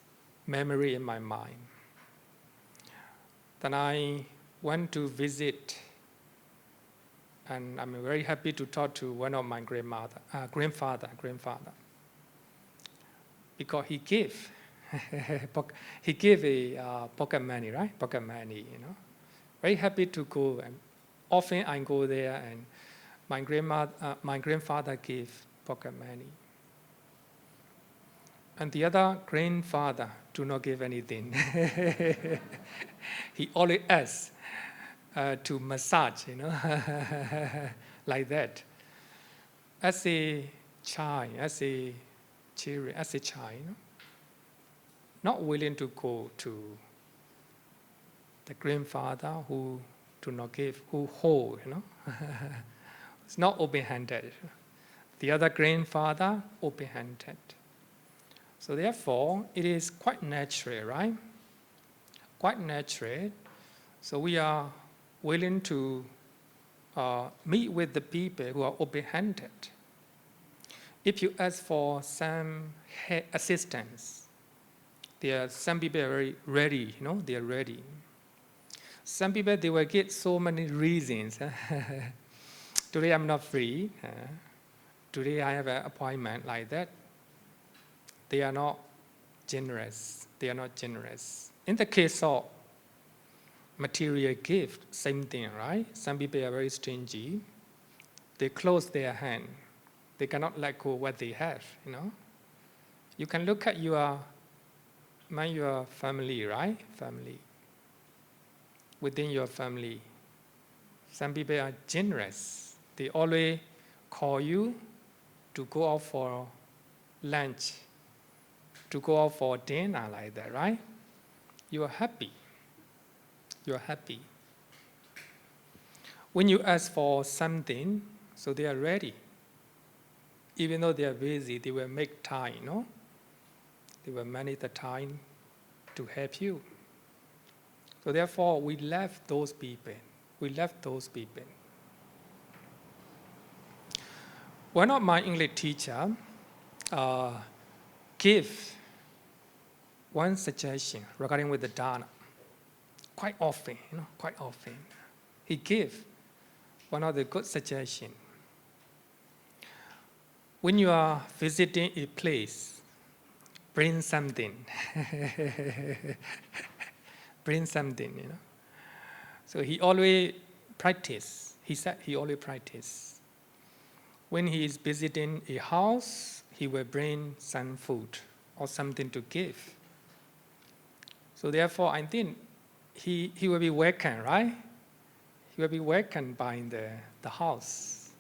memory in my mind. Then I went to visit, and I'm very happy to talk to one of my grandfather, because he gave a pocket money, right? Pocket money, you know. Very happy to go, and often I go there, and my grandfather gave pocket money. And the other grandfather do not give anything. He always asks to massage, you know, like that. As a child, you know, not willing to go to the grandfather who do not give, who hold, you know. It's not open-handed. The other grandfather, open-handed. So therefore, it is quite natural, right? Quite natural. So we are willing to meet with the people who are open-handed. If you ask for some assistance, there are some people are very ready, you know, they are ready. Some people, they will get so many reasons. Today I'm not free. Today I have an appointment, like that. They are not generous. They are not generous. In the case of material gift, same thing, right? Some people are very stingy. They close their hand. They cannot let go what they have, you know. You can look at your family, right? Family. Within your family, some people are generous. They always call you to go out for lunch, to go out for dinner, like that, right? You are happy. You are happy. When you ask for something, so they are ready. Even though they are busy, they will make time, you know? They will manage the time to help you. So therefore, we left those people. We left those people. One of my English teacher gave one suggestion regarding with the Dāna. Quite often, you know, quite often. He gave one of the good suggestions. When you are visiting a place, bring something. Bring something, you know. So he always practice. He said he always practice. When he is visiting a house, he will bring some food or something to give. So therefore, I think he will be welcomed, right? He will be welcomed by the house.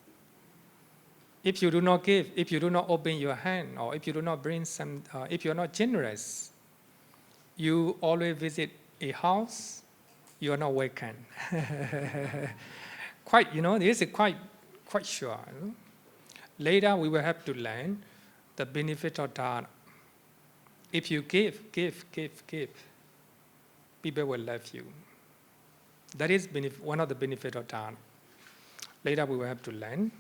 If you do not give, if you do not open your hand, or if you do not bring some, if you are not generous, you always visit a house, you are not welcome. Quite, you know, this is quite sure. You know? Later, we will have to learn the benefit of Dāna. If you give, people will love you. That is one of the benefits of Dāna. Later, we will have to learn.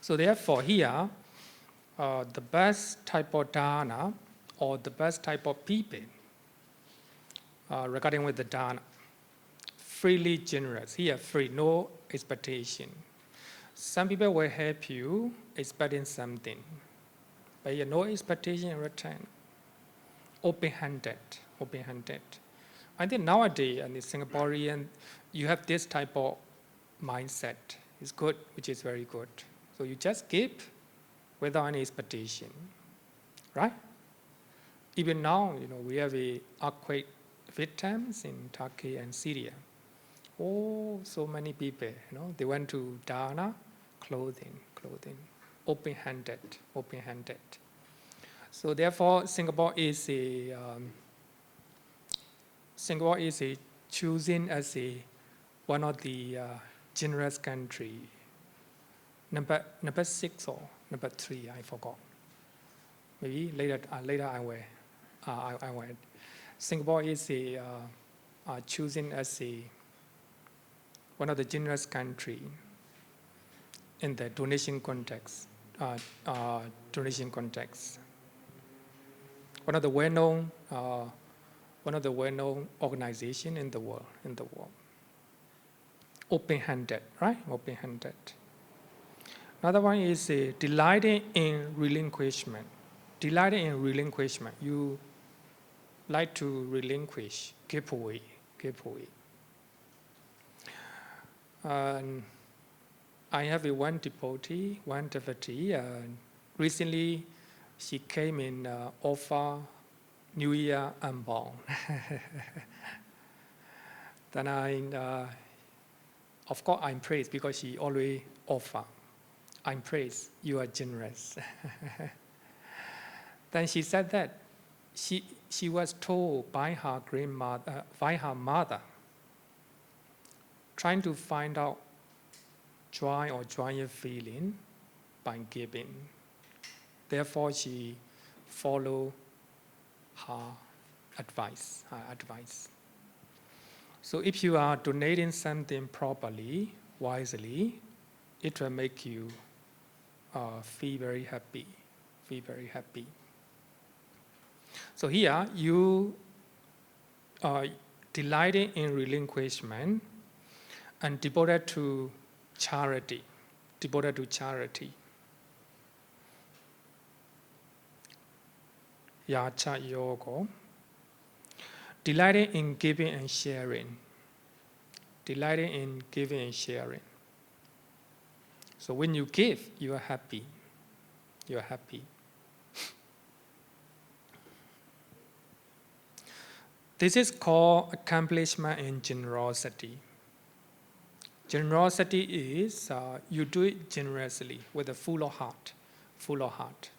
So therefore, here, the best type of Dāna, or the best type of people, regarding with the Dāna, freely generous. Here, free, no expectation. Some people will help you expecting something, but you no expectation in return. Open-handed. I think nowadays, in the Singaporean, you have this type of mindset. It's good, which is very good. So you just give without any expectation, right? Even now, you know, we have a earthquake victims in Turkey and Syria. Oh, so many people, you know, they went to Dāna, clothing, open-handed. So therefore, Singapore is choosing as one of the generous country. Number 6 or number 3, I forgot. Maybe later I will. Singapore is choosing as one of the generous country in the donation context. One of the well-known organization in the world. open-handed, right? Open-handed. Another one is delighting in relinquishment. Delighting in relinquishment. You like to relinquish, give away, give away. I have one devotee, recently she came in offer New Year unborn. Then of course I'm praised because she always offer. I'm praised, you are generous. Then she said that she was told by her grandmother, by her mother, trying to find out joy or joyous feeling by giving. Therefore, she followed her advice. So if you are donating something properly, wisely, it will make you feel very happy. Feel very happy. So here you are delighting in relinquishment and devoted to charity. Devoted to charity. Yacha yoga. Delighting in giving and sharing. Delighting in giving and sharing. So when you give, you are happy. You are happy. This is called accomplishment in generosity. Generosity is you do it generously with a full of heart. Full of heart.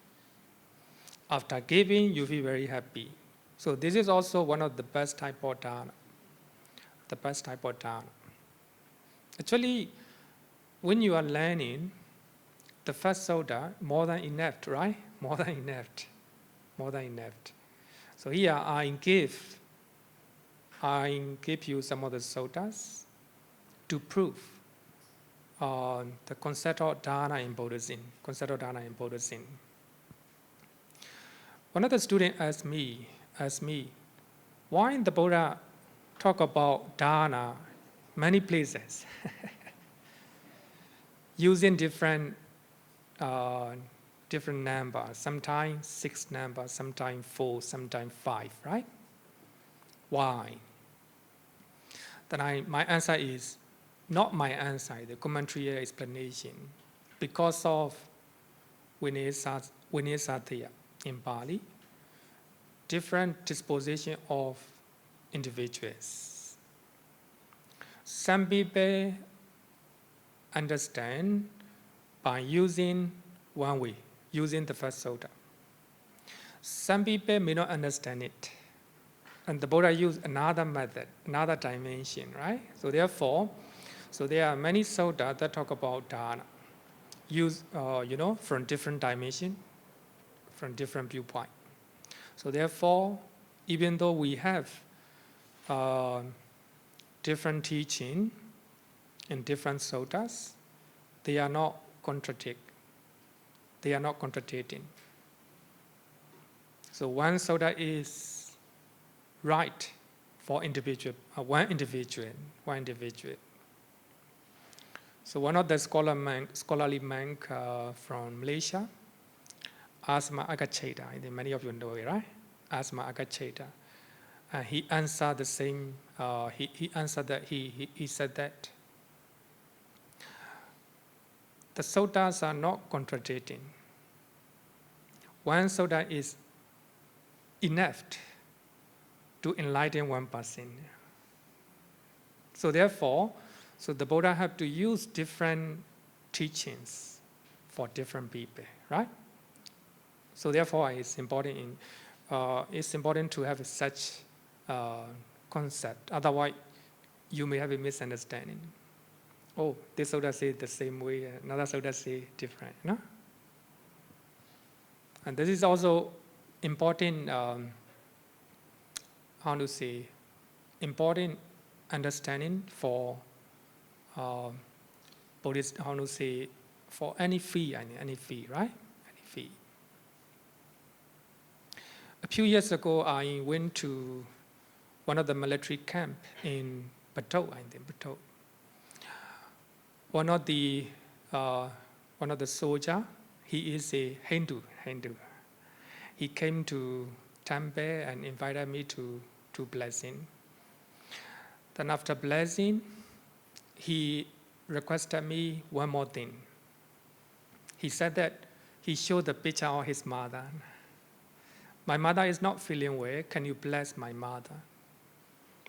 After giving, you feel very happy. So this is also one of the best type of dāna. The best type of dāna. Actually, when you are learning, the first sutta, more than enough, right? More than enough. More than enough. So here I give you some of the suttas to prove the concept of dāna in Buddhism. Concept of dāna in Buddhism. One of the students asked me, why the Buddha talk about dāna many places, using different numbers, sometimes 6 numbers, sometimes 4, sometimes 5, right? Why? Then my answer is not my answer, the commentary explanation, because of Vinaya in Pali, different disposition of individuals. Some people understand by using one way, using the first sutta. Some people may not understand it. And the Buddha used another method, another dimension, right? So therefore, there are many suttas that talk about dāna, used, from different dimension, from different viewpoint. So therefore, even though we have different teaching in different suttas, they are not contradicting. So one sutta is right for one individual. So one of the scholarly monk from Malaysia, Asma Agacheta, I think many of you know it, right? Asma Agacheta. He answered the same, he answered that, he said that the suttas are not contradicting. One sutta is enough to enlighten one person. So therefore, the Buddha have to use different teachings for different people, right? So therefore, it's important to have such concept. Otherwise, you may have a misunderstanding. Oh, this sutta says the same way, another sutta says different, no? And this is also important, important understanding for Buddhist, for any fee, right? Any fee. A few years ago, I went to one of the military camp in Bato, one of the soldier, he is a Hindu. He came to temple and invited me to blessing. Then after blessing, he requested me one more thing. He said that he showed the picture of his mother. My mother is not feeling well. Can you bless my mother?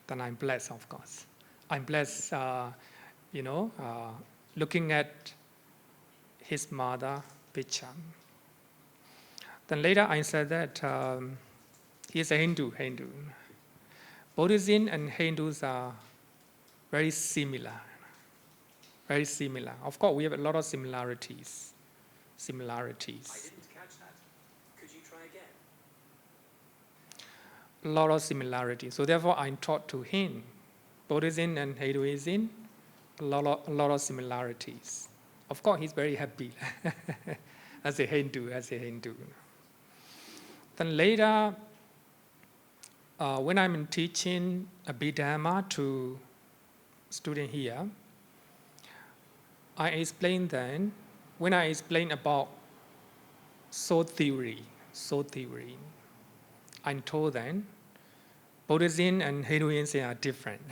Then I'm blessed, of course. I'm blessed, looking at his mother picture. Then later I said that he is a Hindu. Buddhism and Hindus are very similar. Very similar. Of course, we have a lot of similarities. I didn't catch that. Could you try again? A lot of similarities. So therefore, I taught to him. Buddhism and Hinduism, a lot of similarities. Of course, he's very happy as a Hindu. Then later, when I'm teaching Abhidhamma to students here, I explain then, when I explain about soul theory, I told them Buddhism and Hinduism are different.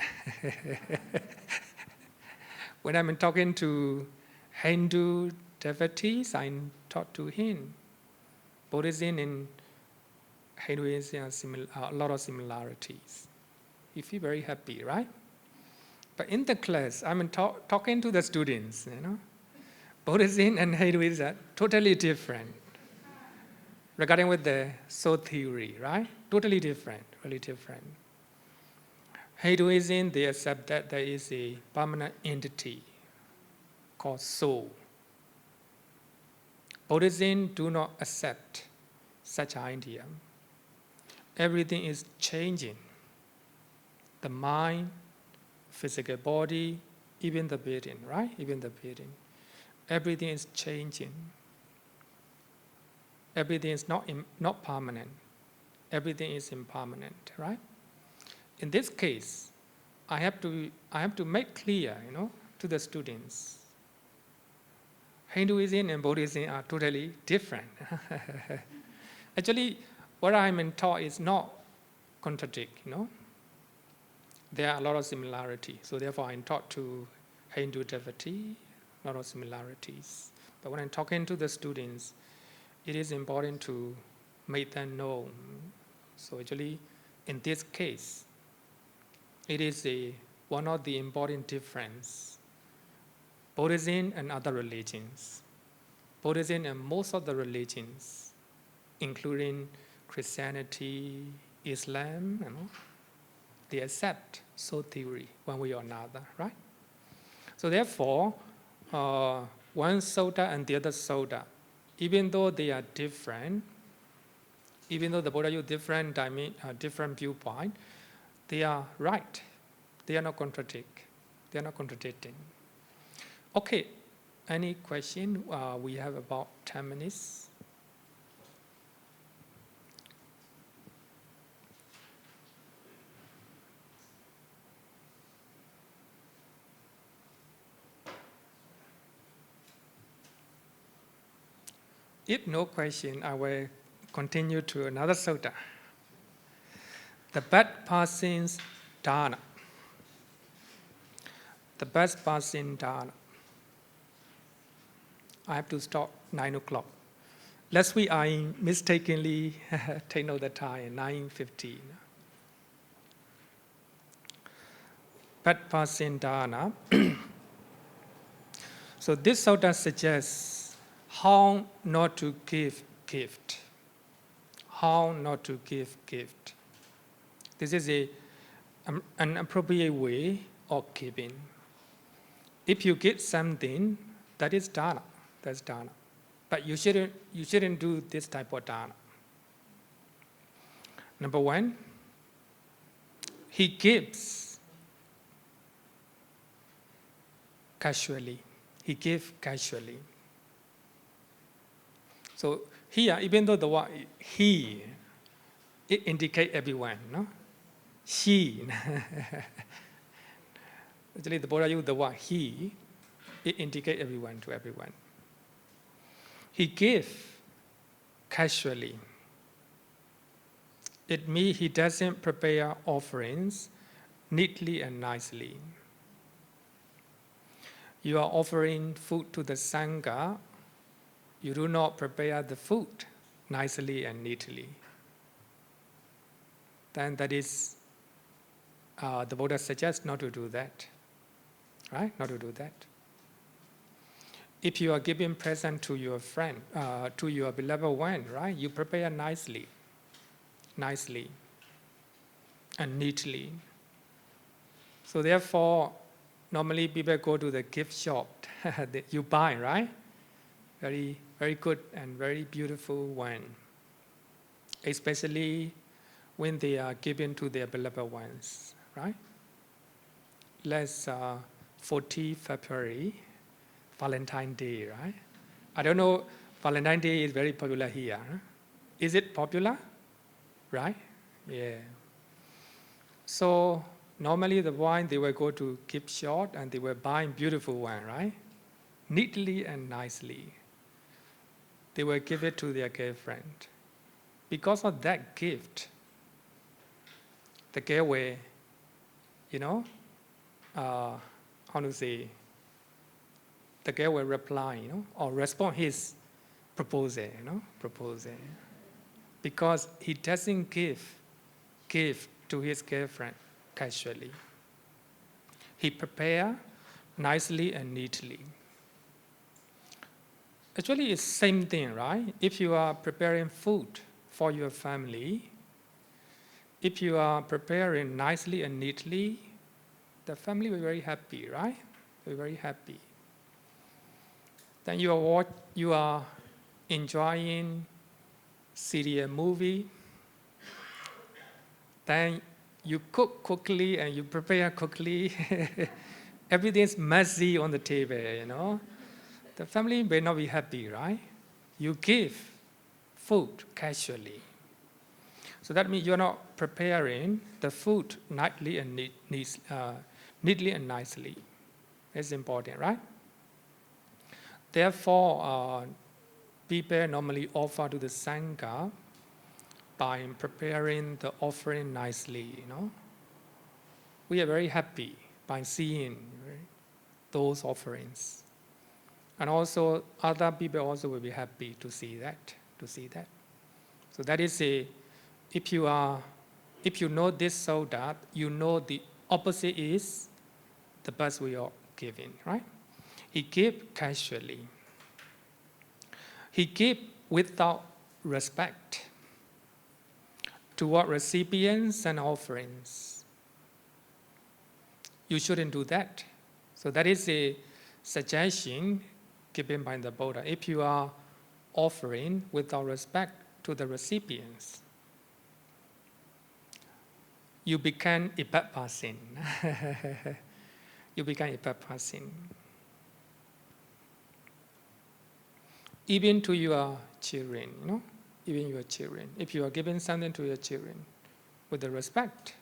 When I'm talking to Hindu devotees, I talk to him. Buddhism and Hinduism are a lot of similarities. You feel very happy, right? But in the class, I'm talking to the students, Buddhism and Hinduism are totally different. Regarding with the soul theory, right? Totally different, really different. Hinduism, they accept that there is a permanent entity called soul. Buddhism do not accept such idea. Everything is changing. The mind, physical body, even the building, right? Even the building. Everything is changing. Everything is not permanent. Everything is impermanent, right? In this case, I have to make clear, to the students. Hinduism and Buddhism are totally different. Actually, what I'm taught is not contradict, There are a lot of similarities. So therefore, I'm taught to Hindu devotee, a lot of similarities. But when I'm talking to the students, it is important to make them know. So actually, in this case, it is one of the important difference. Buddhism and other religions. Buddhism and most of the religions, including Christianity, Islam, they accept soul theory one way or another, right? So therefore, one Sutta and the other Sutta, even though they are different, even though the Buddha used different viewpoint, they are right. They are not contradicting. Okay, any question? We have about 10 minutes. If no question, I will continue to another sutta. The bad person's dāna. The best person dāna. I have to stop 9 o'clock. Last week I mistakenly take note of the time, 9:15. Bad person dāna. So this sutta suggests how not to give gift. How not to give gift. This is an appropriate way of giving. If you get something, that is dāna. That's dāna. But you shouldn't do this type of dāna. Number one, he gives casually. He gives casually. So here, even though the word he, it indicates everyone, no? He. Actually, the Buddha used the word he. It indicates everyone to everyone. He gave casually. It means he doesn't prepare offerings neatly and nicely. You are offering food to the Sangha, you do not prepare the food nicely and neatly. Then that is, the Buddha suggests not to do that. Right? Not to do that. If you are giving present to your friend, to your beloved one, right? You prepare nicely and neatly. So therefore, normally people go to the gift shop that you buy, right? Very, very good and very beautiful one. Especially when they are given to their beloved ones, right? Let's 14 February, Valentine's Day, right? I don't know, Valentine's Day is very popular here. Huh? Is it popular? Right? Yeah. So normally the wine, they will go to gift shop and they will buy beautiful wine, right? Neatly and nicely. They will give it to their girlfriend. Because of that gift, the girl will, how to say, the girl will reply, or respond his proposal, proposal. Because he doesn't give to his girlfriend casually. He prepare nicely and neatly. Actually, it's the same thing, right? If you are preparing food for your family, if you are preparing nicely and neatly, the family will be very happy, right? Will be very happy. Then you are enjoying serial movie. Then you cook quickly and you prepare quickly. Everything's messy on the table, The family may not be happy, right? You give food casually. So that means you're not preparing the food neatly and neatly and nicely. It's important, right? Therefore, people normally offer to the Sangha by preparing the offering nicely, We are very happy by seeing those offerings. And also, other people also will be happy to see that. So that is if you know this so that, you know the opposite is the best way of giving, right? He gave casually. He gave without respect toward recipients and offerings. You shouldn't do that. So that is a suggestion given by the Buddha. If you are offering without respect to the recipients, you become a bad person. You become a bad person. Even to your children, even your children. If you are giving something to your children with the respect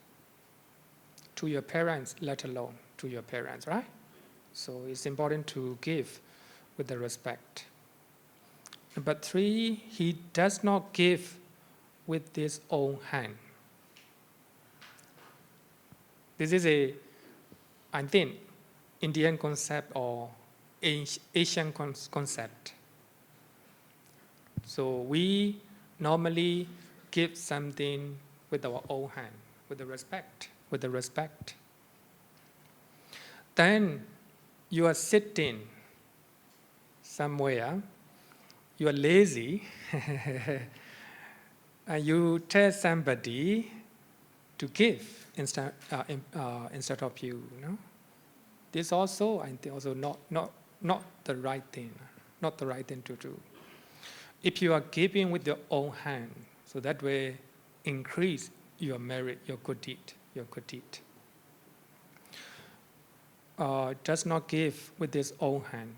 to your parents, let alone to your parents, right? So it's important to give with the respect. Number 3, he does not give with his own hand. This is I think, Indian concept or Asian concept. So we normally give something with our own hand, with the respect. Then you are sitting somewhere, you are lazy, and you tell somebody to give instead of you. This also, I think, also not the right thing, not the right thing to do. If you are giving with your own hand, so that way increase your merit, your good deed. Does not give with his own hand.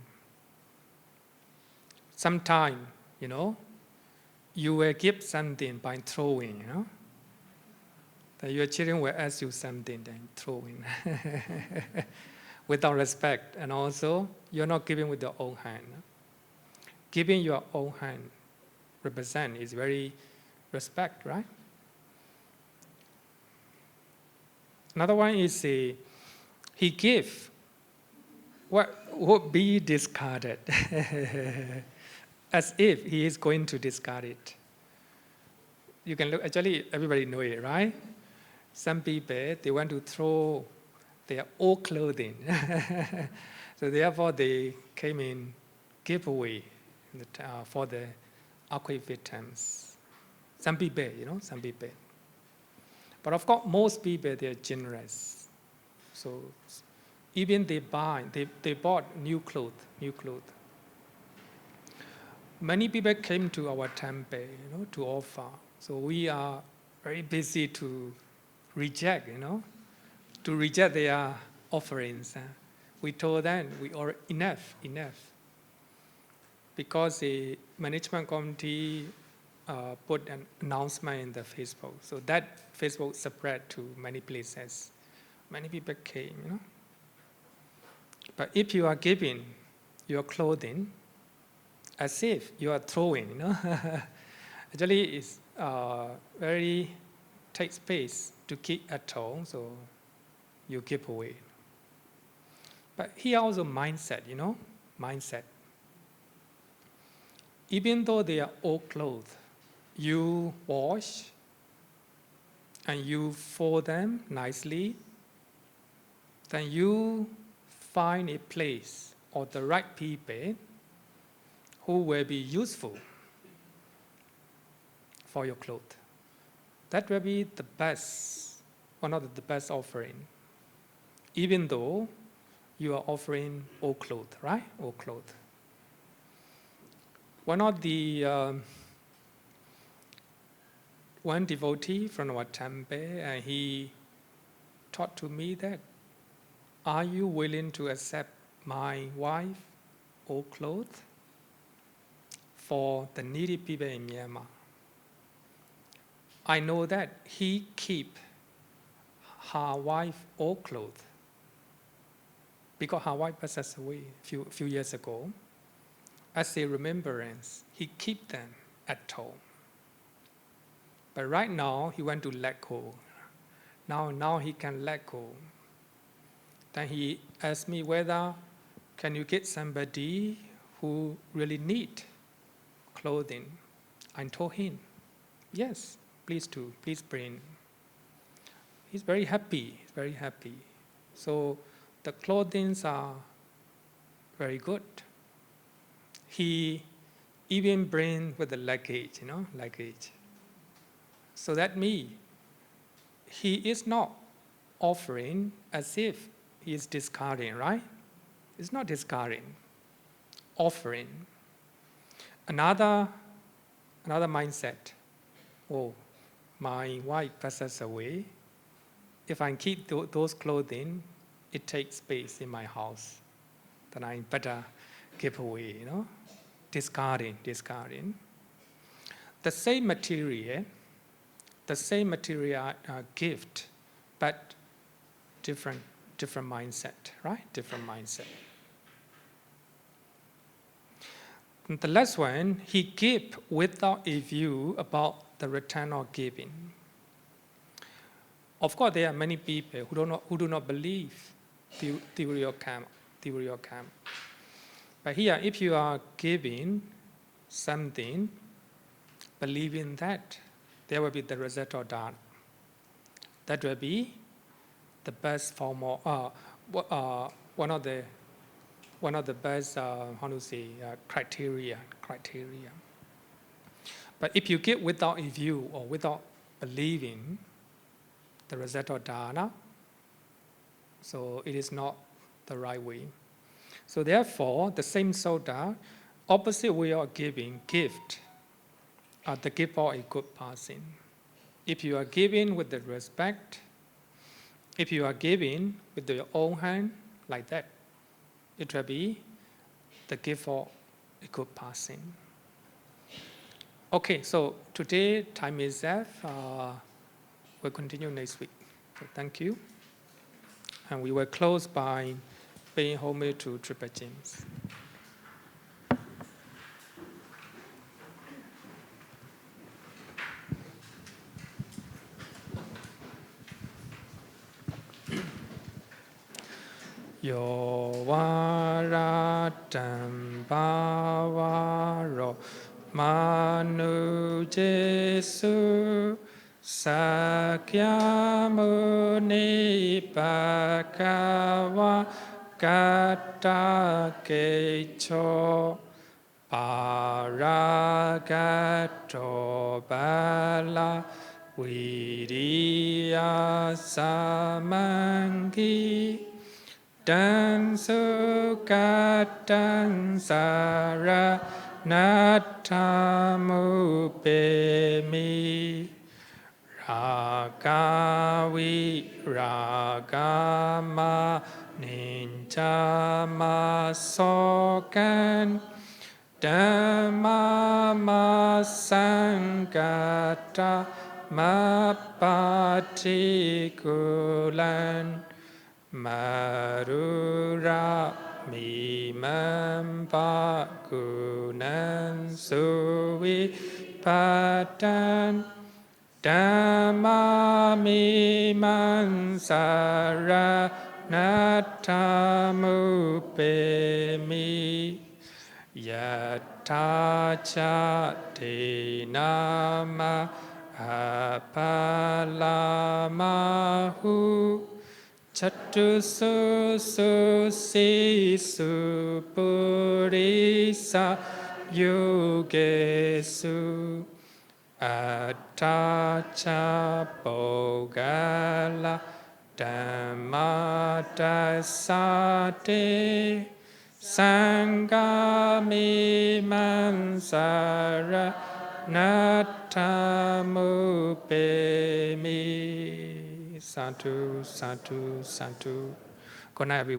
Sometime, you will give something by throwing, That your children will ask you something, then throwing. without respect, and also you're not giving with your own hand. Giving your own hand represent is very respect, right? Another one is he give what would be discarded as if he is going to discard it. You can look, actually everybody know it, right? Some people, they want to throw their old clothing. So therefore they came in giveaway for the earthquake victims. Some people, some people. But of course, most people, they're generous. So even they bought new clothes. Many people came to our temple, to offer. So we are very busy to reject, to reject their offerings. We told them we are enough. Because the management committee put an announcement in the Facebook. So that Facebook spread to many places. Many people came, But if you are giving your clothing as if you are throwing, actually it's very take space to keep at home, so you give away. But here also mindset, mindset. Even though they are old clothes, you wash and you fold them nicely, then you find a place or the right people who will be useful for your clothes. That will be the best, one of the best offering, even though you are offering old clothes, right? Old clothes. One of the one devotee from our temple, and he taught to me that, are you willing to accept my wife old clothes for the needy people in Myanmar? I know that he keep her wife old clothes because her wife passed away a few years ago. As a remembrance, he keep them at home. But right now, he want to let go. Now he can let go. Then he asked me whether can you get somebody who really need clothing. I told him, yes, please do, please bring. He's very happy, So the clothing are very good. He even bring with the luggage, luggage. So that means he is not offering as if he is discarding, right? It's not discarding, offering. Another mindset. Oh, my wife passes away. If I keep those clothing, it takes space in my house. Then I better give away, discarding. The same material gift, but different mindset, right? Different mindset. And the last one, he gave without a view about the return of giving. Of course, there are many people who do not believe theory of karma. But here, if you are giving something, believing that there will be the result of dāna. That will be the best form of one of the best criteria. But if you give without a view or without believing the result of dāna, so it is not the right way. So therefore, the same sutta, opposite way of giving, gift, the gift of a good person. If you are giving with the respect, if you are giving with your own hand, like that, it will be the gift of a good person. Okay, so today time is up. We'll continue next week. So thank you. And we will close by paying homage to Triple Gems. Yo varatam bhavaro manu jesu sakyamuni bhagava gata kecho paragato bala viriya samangi Dang sukatang sara natamu pemi ragavi ragama ninjama sokan Dhammama sangata mapatikulan Marura mimampa gunan suvi patan Dhamma mimansara natamu pemi Yatacha dinama apalamahu Chatu sisu purisa yugesu Atacha bogala dhammadasate Sangami mansara natamu pemi Sadhu, sadhu, sadhu. Good night, everyone.